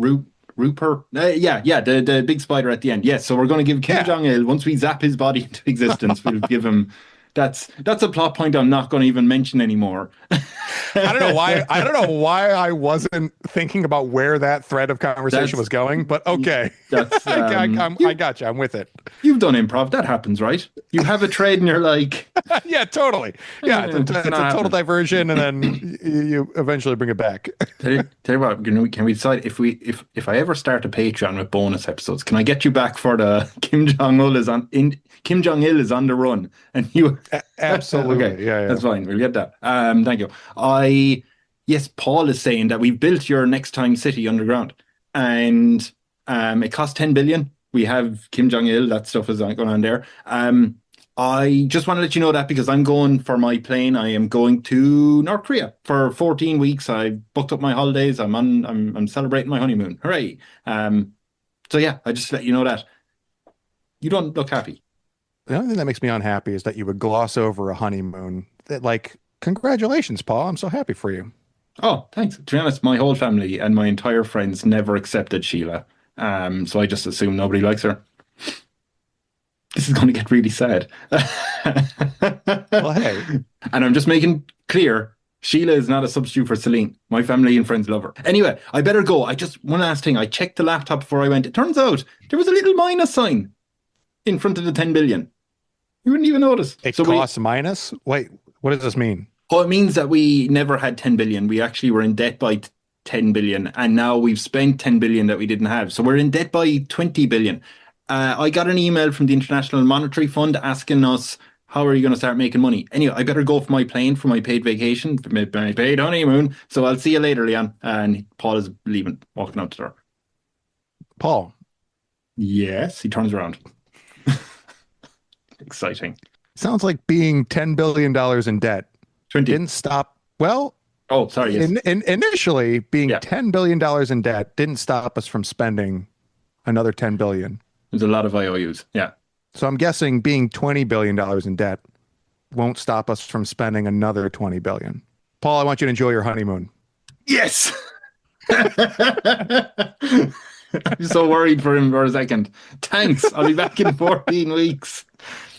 Rupert. The big spider at the end. Yes, so we're going to give Kim Yeah. Jong-il, once we zap his body into existence, we'll give him. That's a plot point I'm not going to even mention anymore. I don't know why. I don't know why I wasn't thinking about where that thread of conversation was going. But okay, That's I got you. I'm with it. you've done improv. That happens, right? You have a trade, and you're like, Yeah, totally. Yeah, it's a not total happening. diversion, and then you eventually bring it back. tell you what, can we decide if I ever start a Patreon with bonus episodes, can I get you back for the Kim Jong-il is on the run, and you Absolutely. Okay, Yeah. that's fine. We'll get that. Thank you. Yes, Paul is saying that we've built your next time city underground, and it cost 10 billion. We have Kim Jong-il. That stuff is going on there. I just want to let you know that because I'm going for my plane. I am going to North Korea for 14 weeks. I booked up my holidays. I'm celebrating my honeymoon. Hooray! So yeah, I just let you know that. You don't look happy. The only thing that makes me unhappy is that you would gloss over a honeymoon. That, like, congratulations, Paul. I'm so happy for you. Oh, thanks. To be honest, my whole family and my entire friends never accepted Sheila. So I just assume nobody likes her. This is going to get really sad. Well, hey. And I'm just making clear, Sheila is not a substitute for Celine. My family and friends love her. Anyway, I better go. One last thing. I checked the laptop before I went. It turns out there was a little minus sign in front of the 10 billion. You wouldn't even notice. It costs minus? Wait, what does this mean? Oh, it means that we never had 10 billion. We actually were in debt by 10 billion. And now we've spent 10 billion that we didn't have. So we're in debt by 20 billion. I got an email from the International Monetary Fund asking us, how are you going to start making money? Anyway, I better go for my plane for my paid vacation, for my paid honeymoon. So I'll see you later, Leon. And Paul is leaving, walking out the door. Paul. Yes, he turns around. Exciting. Sounds like being $10 billion in debt 20. didn't stop. Well, Oh, sorry. Yes. initially, being Yeah. $10 billion in debt didn't stop us from spending another 10 billion. There's a lot of IOUs. Yeah. So I'm guessing being $20 billion in debt won't stop us from spending another 20 billion. Paul, I want you to enjoy your honeymoon. Yes. I'm so worried for him for a second. Thanks. I'll be back in 14 weeks.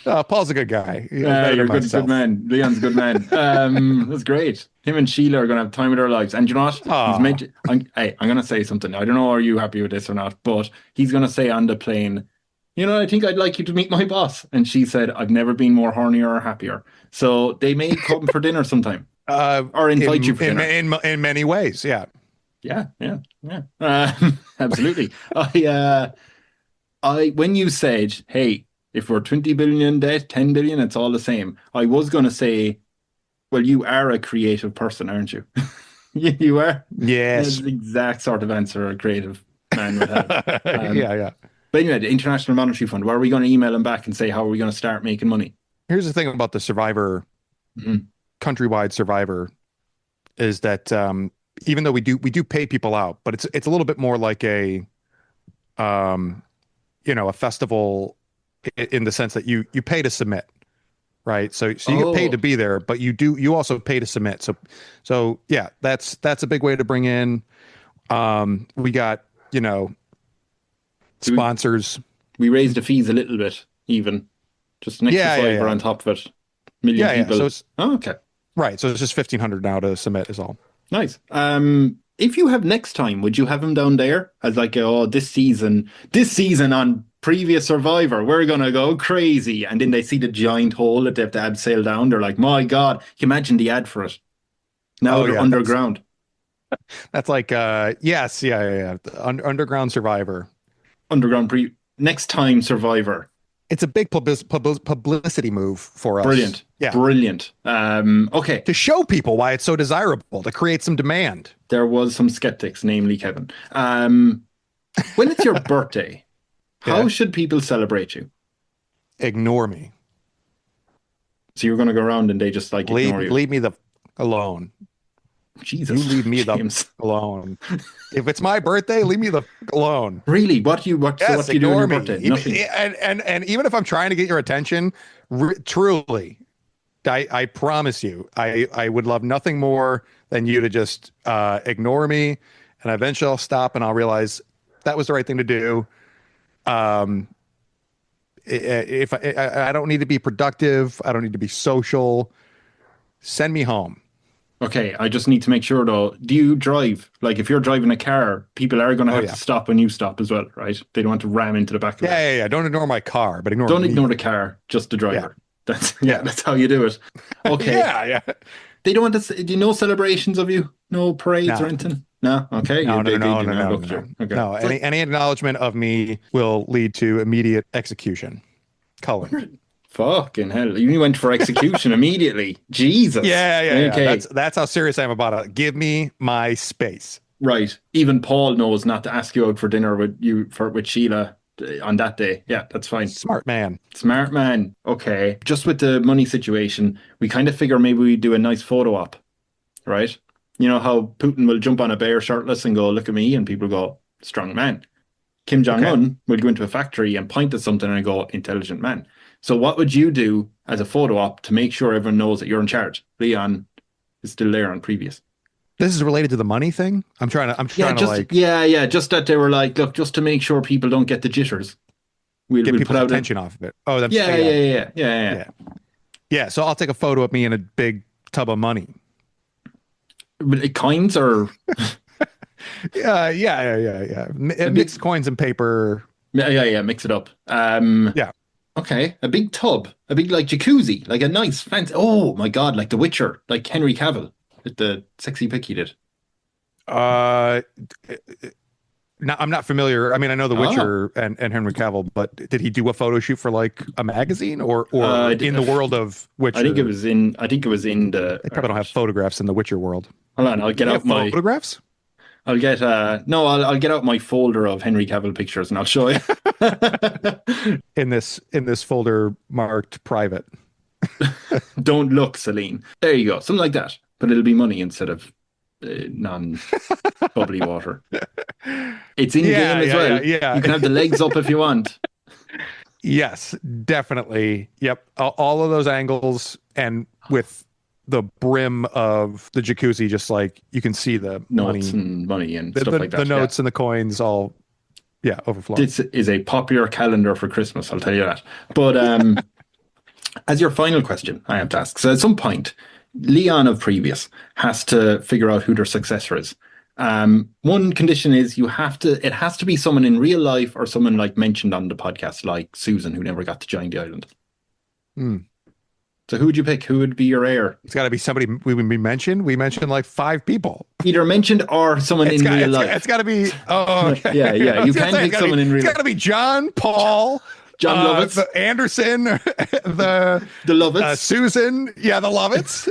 Paul's a good guy. You're a good man. Leon's a good man. That's great. Him and Sheila are going to have time of their lives. And you know what? Aw. I'm going to say something. I don't know, are you happy with this or not? But he's going to say on the plane, you know, I think I'd like you to meet my boss. And she said, I've never been more hornier or happier. So they may come for dinner sometime. Or invite you for dinner. In many ways, yeah. Yeah. Absolutely. When you said, hey, if we're 20 billion in debt, 10 billion, it's all the same. I was going to say, well, you are a creative person, aren't you? You are. Yes. That's the exact sort of answer a creative man would have. Yeah. But anyway, the International Monetary Fund, where are we going to email them back and say, how are we going to start making money? Here's the thing about the Survivor, countrywide Survivor, is that even though we do pay people out, but it's a little bit more like a festival in the sense that you pay to submit, right? So you get paid to be there, but you also pay to submit. So yeah, that's a big way to bring in. We got sponsors. We raised the fees a little bit, even just an extra fiver on top of it. Million people. So it's, okay. Right. So it's just 1,500 now to submit is all. Nice. If you have next time, would you have him down there as like, oh, this season on previous Survivor, we're gonna go crazy, and then they see the giant hole that they have to abseil down. They're like, my God, can you imagine the ad for it? Now Oh they're yeah, underground. that's like yes, yeah. Underground Survivor. Underground pre next time Survivor. It's a big publicity move for us. Brilliant. Yeah, Brilliant. Okay. to show people why it's so desirable, to create some demand. There was some skeptics, namely Kevin. When it's your birthday, how Yeah. should people celebrate you? Ignore me. So you're going to go around and they just like Leave ignore you. leave me the alone. Jesus, You leave me James. the alone. If it's my birthday, leave me the alone. Really? What Yes, do you do on ignore your me. birthday? Even, Nothing. and even if I'm trying to get your attention, truly, I promise you, I would love nothing more than you to just ignore me, and eventually I'll stop and I'll realize that was the right thing to do. Um, if I don't need to be productive, I don't need to be social. Send me home. Okay, I just need to make sure though. Do you drive? Like if you're driving a car, people are going to Oh have yeah, to stop when you stop as well, right? They don't want to ram into the back of it. yeah. Don't ignore my car, but ignore Don't me. ignore the car, just the Yeah, driver. That's yeah, that's how you do it. Okay. yeah. They don't want to. Do you know celebrations of you? No parades or No, anything? No. Okay. no, no, They no, do no, now. no, Look, no, sure. Okay. no. So, Any acknowledgement of me will lead to immediate execution. Culling. fucking hell! You went for execution immediately. Jesus. Yeah. Okay. That's how serious I am about it. Give me my space. Right. Even Paul knows not to ask you out for dinner with Sheila on that day. Yeah, that's fine. Smart man. Smart man. Okay. Just with the money situation, we kind of figure maybe we do a nice photo op, right? You know how Putin will jump on a bear shirtless and go, look at me, and people go, strong man. Kim Okay. Jong-un will go into a factory and point at something and go, intelligent man. So what would you do as a photo op to make sure everyone knows that you're in charge? Leon is still there on previous. This is related to the money thing. I'm trying to like Yeah, just that they were like, look, just to make sure people don't get the jitters. get We'll put people's out attention off of it. Oh, that's yeah. yeah. So I'll take a photo of me in a big tub of money. Coins or Yeah. Mixed coins and paper. yeah, mix it up. Yeah. Okay, a big tub, a big like jacuzzi, like a nice fancy. Oh my God, like The Witcher, like Henry Cavill, with the sexy pic he did. Uh, no, I'm not familiar. I mean, I know The Oh, Witcher and Henry Cavill, but did he do a photo shoot for like a magazine or in the world of Witcher? I think it was in. I think it was in the. They probably don't have photographs in the Witcher world. Hold on, I'll get They out have my. photographs. I'll get no, I'll get out my folder of Henry Cavill pictures and I'll show you. In this folder marked private. Don't look, Celine. There you go, something like that. But it'll be money instead of non-bubbly water. It's in game as well. Yeah. You can have the legs up if you want. Yes, definitely. Yep. All of those angles and with the brim of the jacuzzi, just like you can see the Notes money, and money and stuff like that. the notes and the coins all, overflowing. This is a popular calendar for Christmas, I'll tell you that. But as your final question, I have to ask. So at some point, Leon of previous has to figure out who their successor is. One condition is it has to be someone in real life or someone like mentioned on the podcast, like Susan, who never got to join the island. Hmm. So who would you pick? Who would be your heir? It's got to be somebody we mentioned. We mentioned like 5 people. Either mentioned or someone in real life. It's got to be. Oh, okay. Yeah. You can pick someone in real life. It's got to be John, Paul, John Lovitz, the Anderson, the Lovitz, Susan. Yeah, the Lovitz.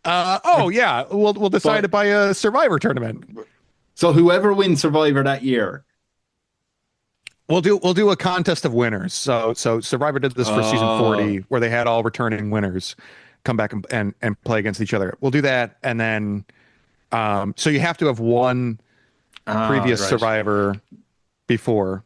We'll decide it by a Survivor tournament. So whoever wins Survivor that year. We'll do a contest of winners. So Survivor did this for season 40, where they had all returning winners come back and play against each other. We'll do that, and then so you have to have won previous Survivor before.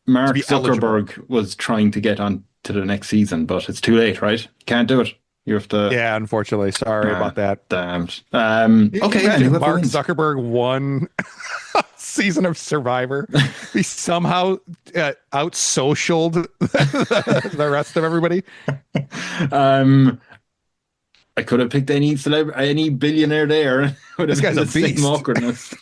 Mark Zuckerberg was trying to get on to the next season, but it's too late, right? Can't do it. You have to. Yeah, unfortunately. Sorry about that. Damned. Okay, and Mark wins. Zuckerberg won season of Survivor. He somehow out-socialed the rest of everybody. I could have picked any billionaire there. Would have This guy's been a the same beast. awkwardness.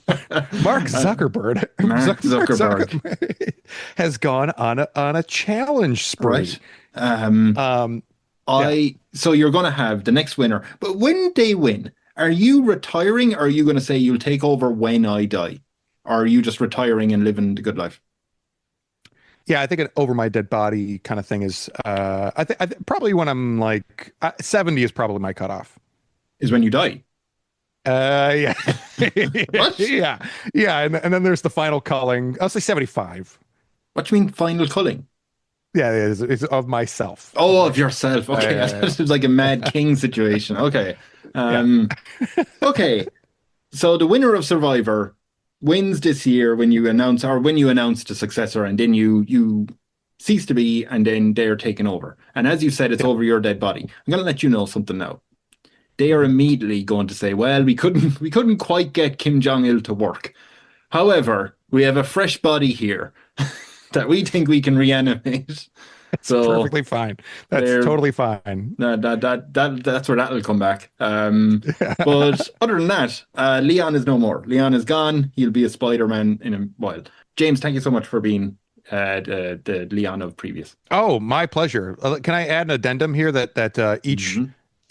Mark Zuckerberg. Mark Zuckerberg. Has gone on a challenge spree. Right. Yeah. So you're going to have the next winner, but when they win, are you retiring, or are you going to say you'll take over when I die? Or are you just retiring and living the good life? Yeah, I think an over my dead body kind of thing is I think probably when I'm like 70 is probably my cutoff. Is when you die. Yeah. What? Yeah, and then there's the final culling. I'll say 75. What do you mean final culling? Yeah, it's of myself. Oh, of yourself. Okay. Yeah, I thought it was like a Mad King situation. Okay. Yeah. Okay. So the winner of Survivor wins this year when you announce the successor, and then you cease to be, and then they're taken over. And as you said, it's over your dead body. I'm going to let you know something now. They are immediately going to say, well, we couldn't quite get Kim Jong-il to work. However, we have a fresh body here that we think we can reanimate. It's So perfectly fine. That's they're- totally fine. that's where that'll come back. But other than that, Leon is no more. Leon is gone. He'll be a Spider-Man in a while. James, thank you so much for being the Leon of previous. Oh, my pleasure. Can I add an addendum here that each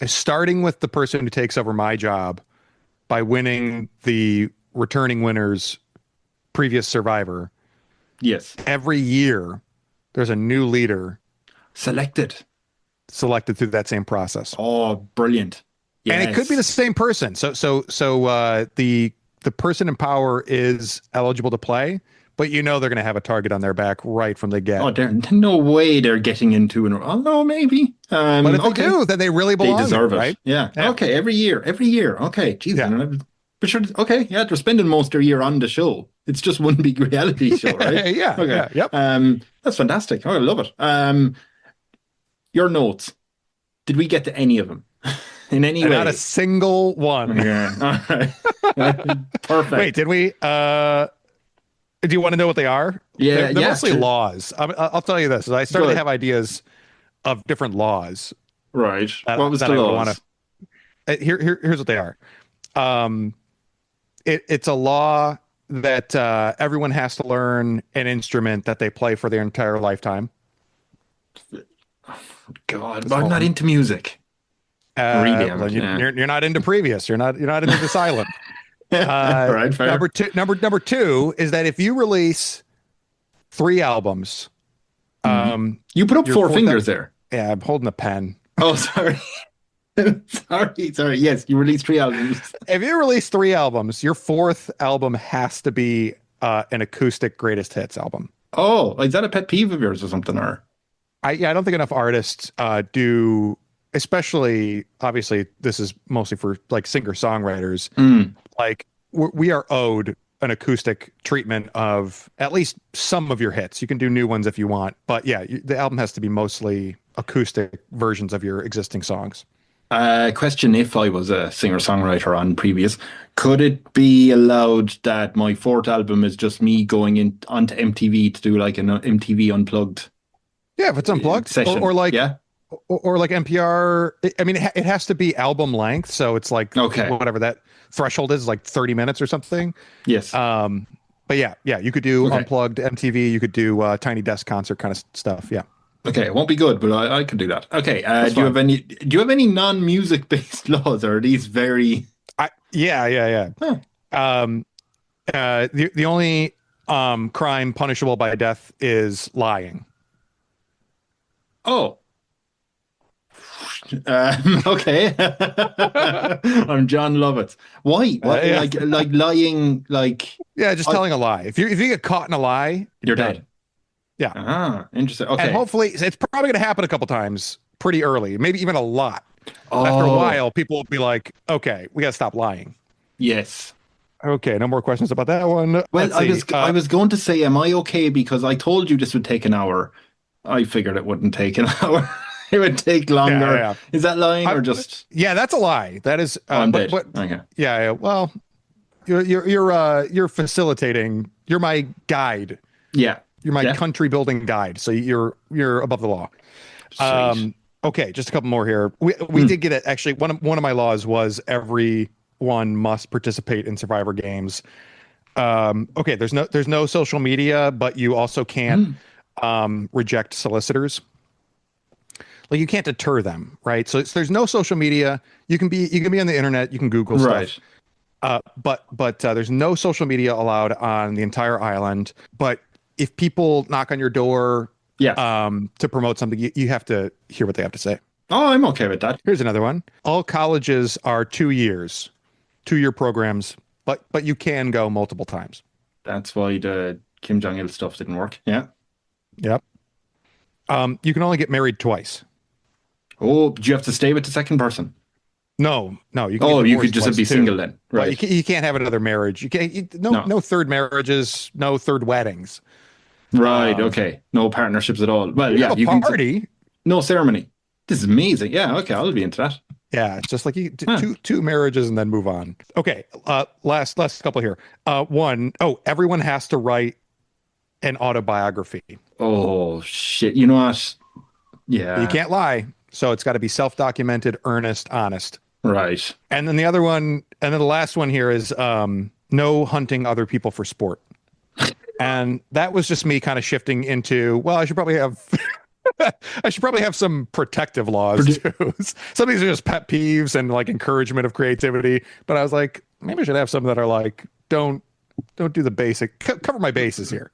starting with the person who takes over my job by winning the returning winner's previous survivor, Yes. every year there's a new leader Selected through that same process. Oh, brilliant. And it could be the Yes. same person. So the person in power is eligible to play, but they're going to have a target on their back right from the get. Oh, there's no way they're getting into an. Oh no, maybe. But if they do, then they really belong. They deserve there, it, right? Yeah. Yeah. Okay. Every year. Okay. Jesus. Yeah. But sure. Okay. Yeah. They're spending most of their year on the show. It's just one big reality show, right? Yeah. Okay. Yeah. Yep. That's fantastic. Oh, I love it. Your notes. Did we get to any of them in any way? Not a single one. Yeah. All right. Perfect. Wait, did we? Do you want to know what they are? Yeah, They're yeah, mostly sure. laws. I'll tell you this. I started Good. to have ideas of different laws. Right. That- What was that the I would laws? wanna- Here's what they are. It's a law that everyone has to learn an instrument that they play for their entire lifetime. God, but I'm not into music. Really, well, I'm- yeah. you're not into previous. You're not into the silent. All right, fair. Number two is that if you release 3 albums, You put up Your 4 fourth fingers there. yeah, I'm holding a pen. Oh, sorry. Sorry. Yes, you released 3 albums. If you release 3 albums, your 4th album has to be an acoustic greatest hits album. Oh, is that a pet peeve of yours or something? Or I don't think enough artists do, especially obviously this is mostly for like singer songwriters. Like we are owed an acoustic treatment of at least some of your hits. You can do new ones if you want, but yeah, the album has to be mostly acoustic versions of your existing songs. question: if I was a singer-songwriter on previous, could it be allowed that my 4th album is just me going in onto MTV to do like an MTV Unplugged Yeah, if it's unplugged session? or like yeah. or like NPR. I mean, it has to be album length, so it's like Okay. whatever that threshold is, like 30 minutes or something. Yes. But yeah, you could do Okay. unplugged MTV. You could do Tiny Desk concert kind of stuff. Yeah. Okay, it won't be good, but I can do that. Okay, That's do you fine. have any non-music based laws, or are these very? Yeah. Huh. The only crime punishable by death is lying. Oh. Okay. I'm John Lovitz. Why? What? Yeah. Like lying? Like Yeah, just Oh. telling a lie. If you get caught in a lie, you're done. dead. Yeah. Ah, interesting. Okay. And hopefully, it's probably going to happen a couple times pretty early, maybe even a lot. Oh, After a while, people will be like, okay, we got to stop lying. yes. Okay, no more questions about that one. Well, Let's see. I was going to say, am I okay because I told you this would take an hour. I figured it wouldn't take an hour. It would take longer. Yeah. Is that lying or just? Yeah, that's a lie. That is. I'm but, dead. Okay. yeah. Well, you're facilitating. You're my guide. Yeah. You're my Yeah. country building guide. So you're above the law. Sweet. Okay, just a couple more here. We did get it. Actually, one of my laws was everyone must participate in Survivor games. Okay, there's no social media, but you also can't reject solicitors. Like you can't deter them, right? So there's no social media. You can be on the internet. You can Google stuff. But there's no social media allowed on the entire island. But if people knock on your door, to promote something, you have to hear what they have to say. Oh, I'm okay with that. Here's another one. All colleges are 2 years, 2-year programs, but you can go multiple times. That's why the Kim Jong-il stuff didn't work. Yeah. Yep. You can only get married twice. Oh, do you have to stay with the second person? No. You could just be single then, right? You can't have another marriage. You can't. No third marriages. No third weddings. Right. Okay. No partnerships at all. Well, you party. No ceremony. This is amazing. Yeah. Okay. I'll be into that. Yeah. It's just like two marriages and then move on. Okay. Last couple here. Everyone has to write an autobiography. Oh shit. You know what? Yeah. You can't lie. So it's got to be self-documented, earnest, honest. Right. And then the last one here is no hunting other people for sport. And that was just me kind of shifting into, well, I should probably have some protective laws too. Some of these are just pet peeves and like encouragement of creativity. But I was like, maybe I should have some that are like, don't do the basic, cover my bases here.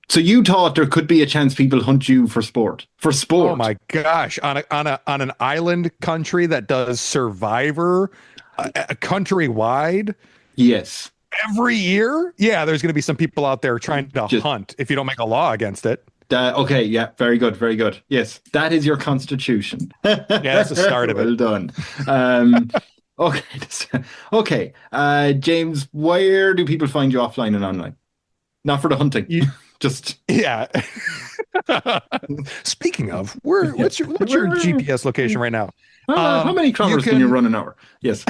So you thought there could be a chance people hunt you for sport? For sport? Oh my gosh! On an island country that does Survivor, countrywide. Yes. Every year, there's going to be some people out there trying to hunt if you don't make a law against it. Okay, yeah, very good, very good. Yes, that is your constitution. Yeah, that's the start of it. Well done. Okay. James, where do people find you offline and online? Not for the hunting. Speaking of, what's your GPS location right now? How many kilometers can you run an hour? Yes.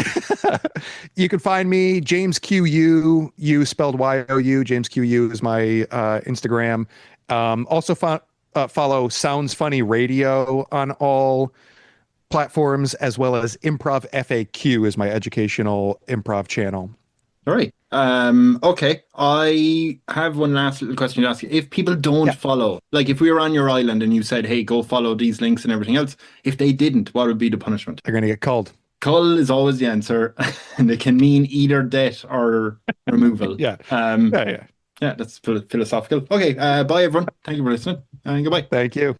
You can find me, James QU, U spelled YOU. James QU is my Instagram. Also follow Sounds Funny Radio on all platforms, as well as Improv FAQ is my educational improv channel. All right. Okay. I have one last little question to ask you. If people don't follow, like if we were on your island and you said, hey, go follow these links and everything else, if they didn't, what would be the punishment? They're going to get culled. Cull is always the answer. And it can mean either death or removal. Yeah, that's philosophical. Okay. Bye, everyone. Thank you for listening. And goodbye. Thank you.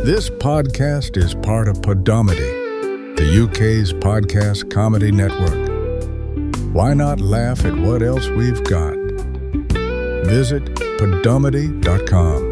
This podcast is part of Podomedy, the UK's podcast comedy network. Why not laugh at what else we've got? Visit podomedy.com.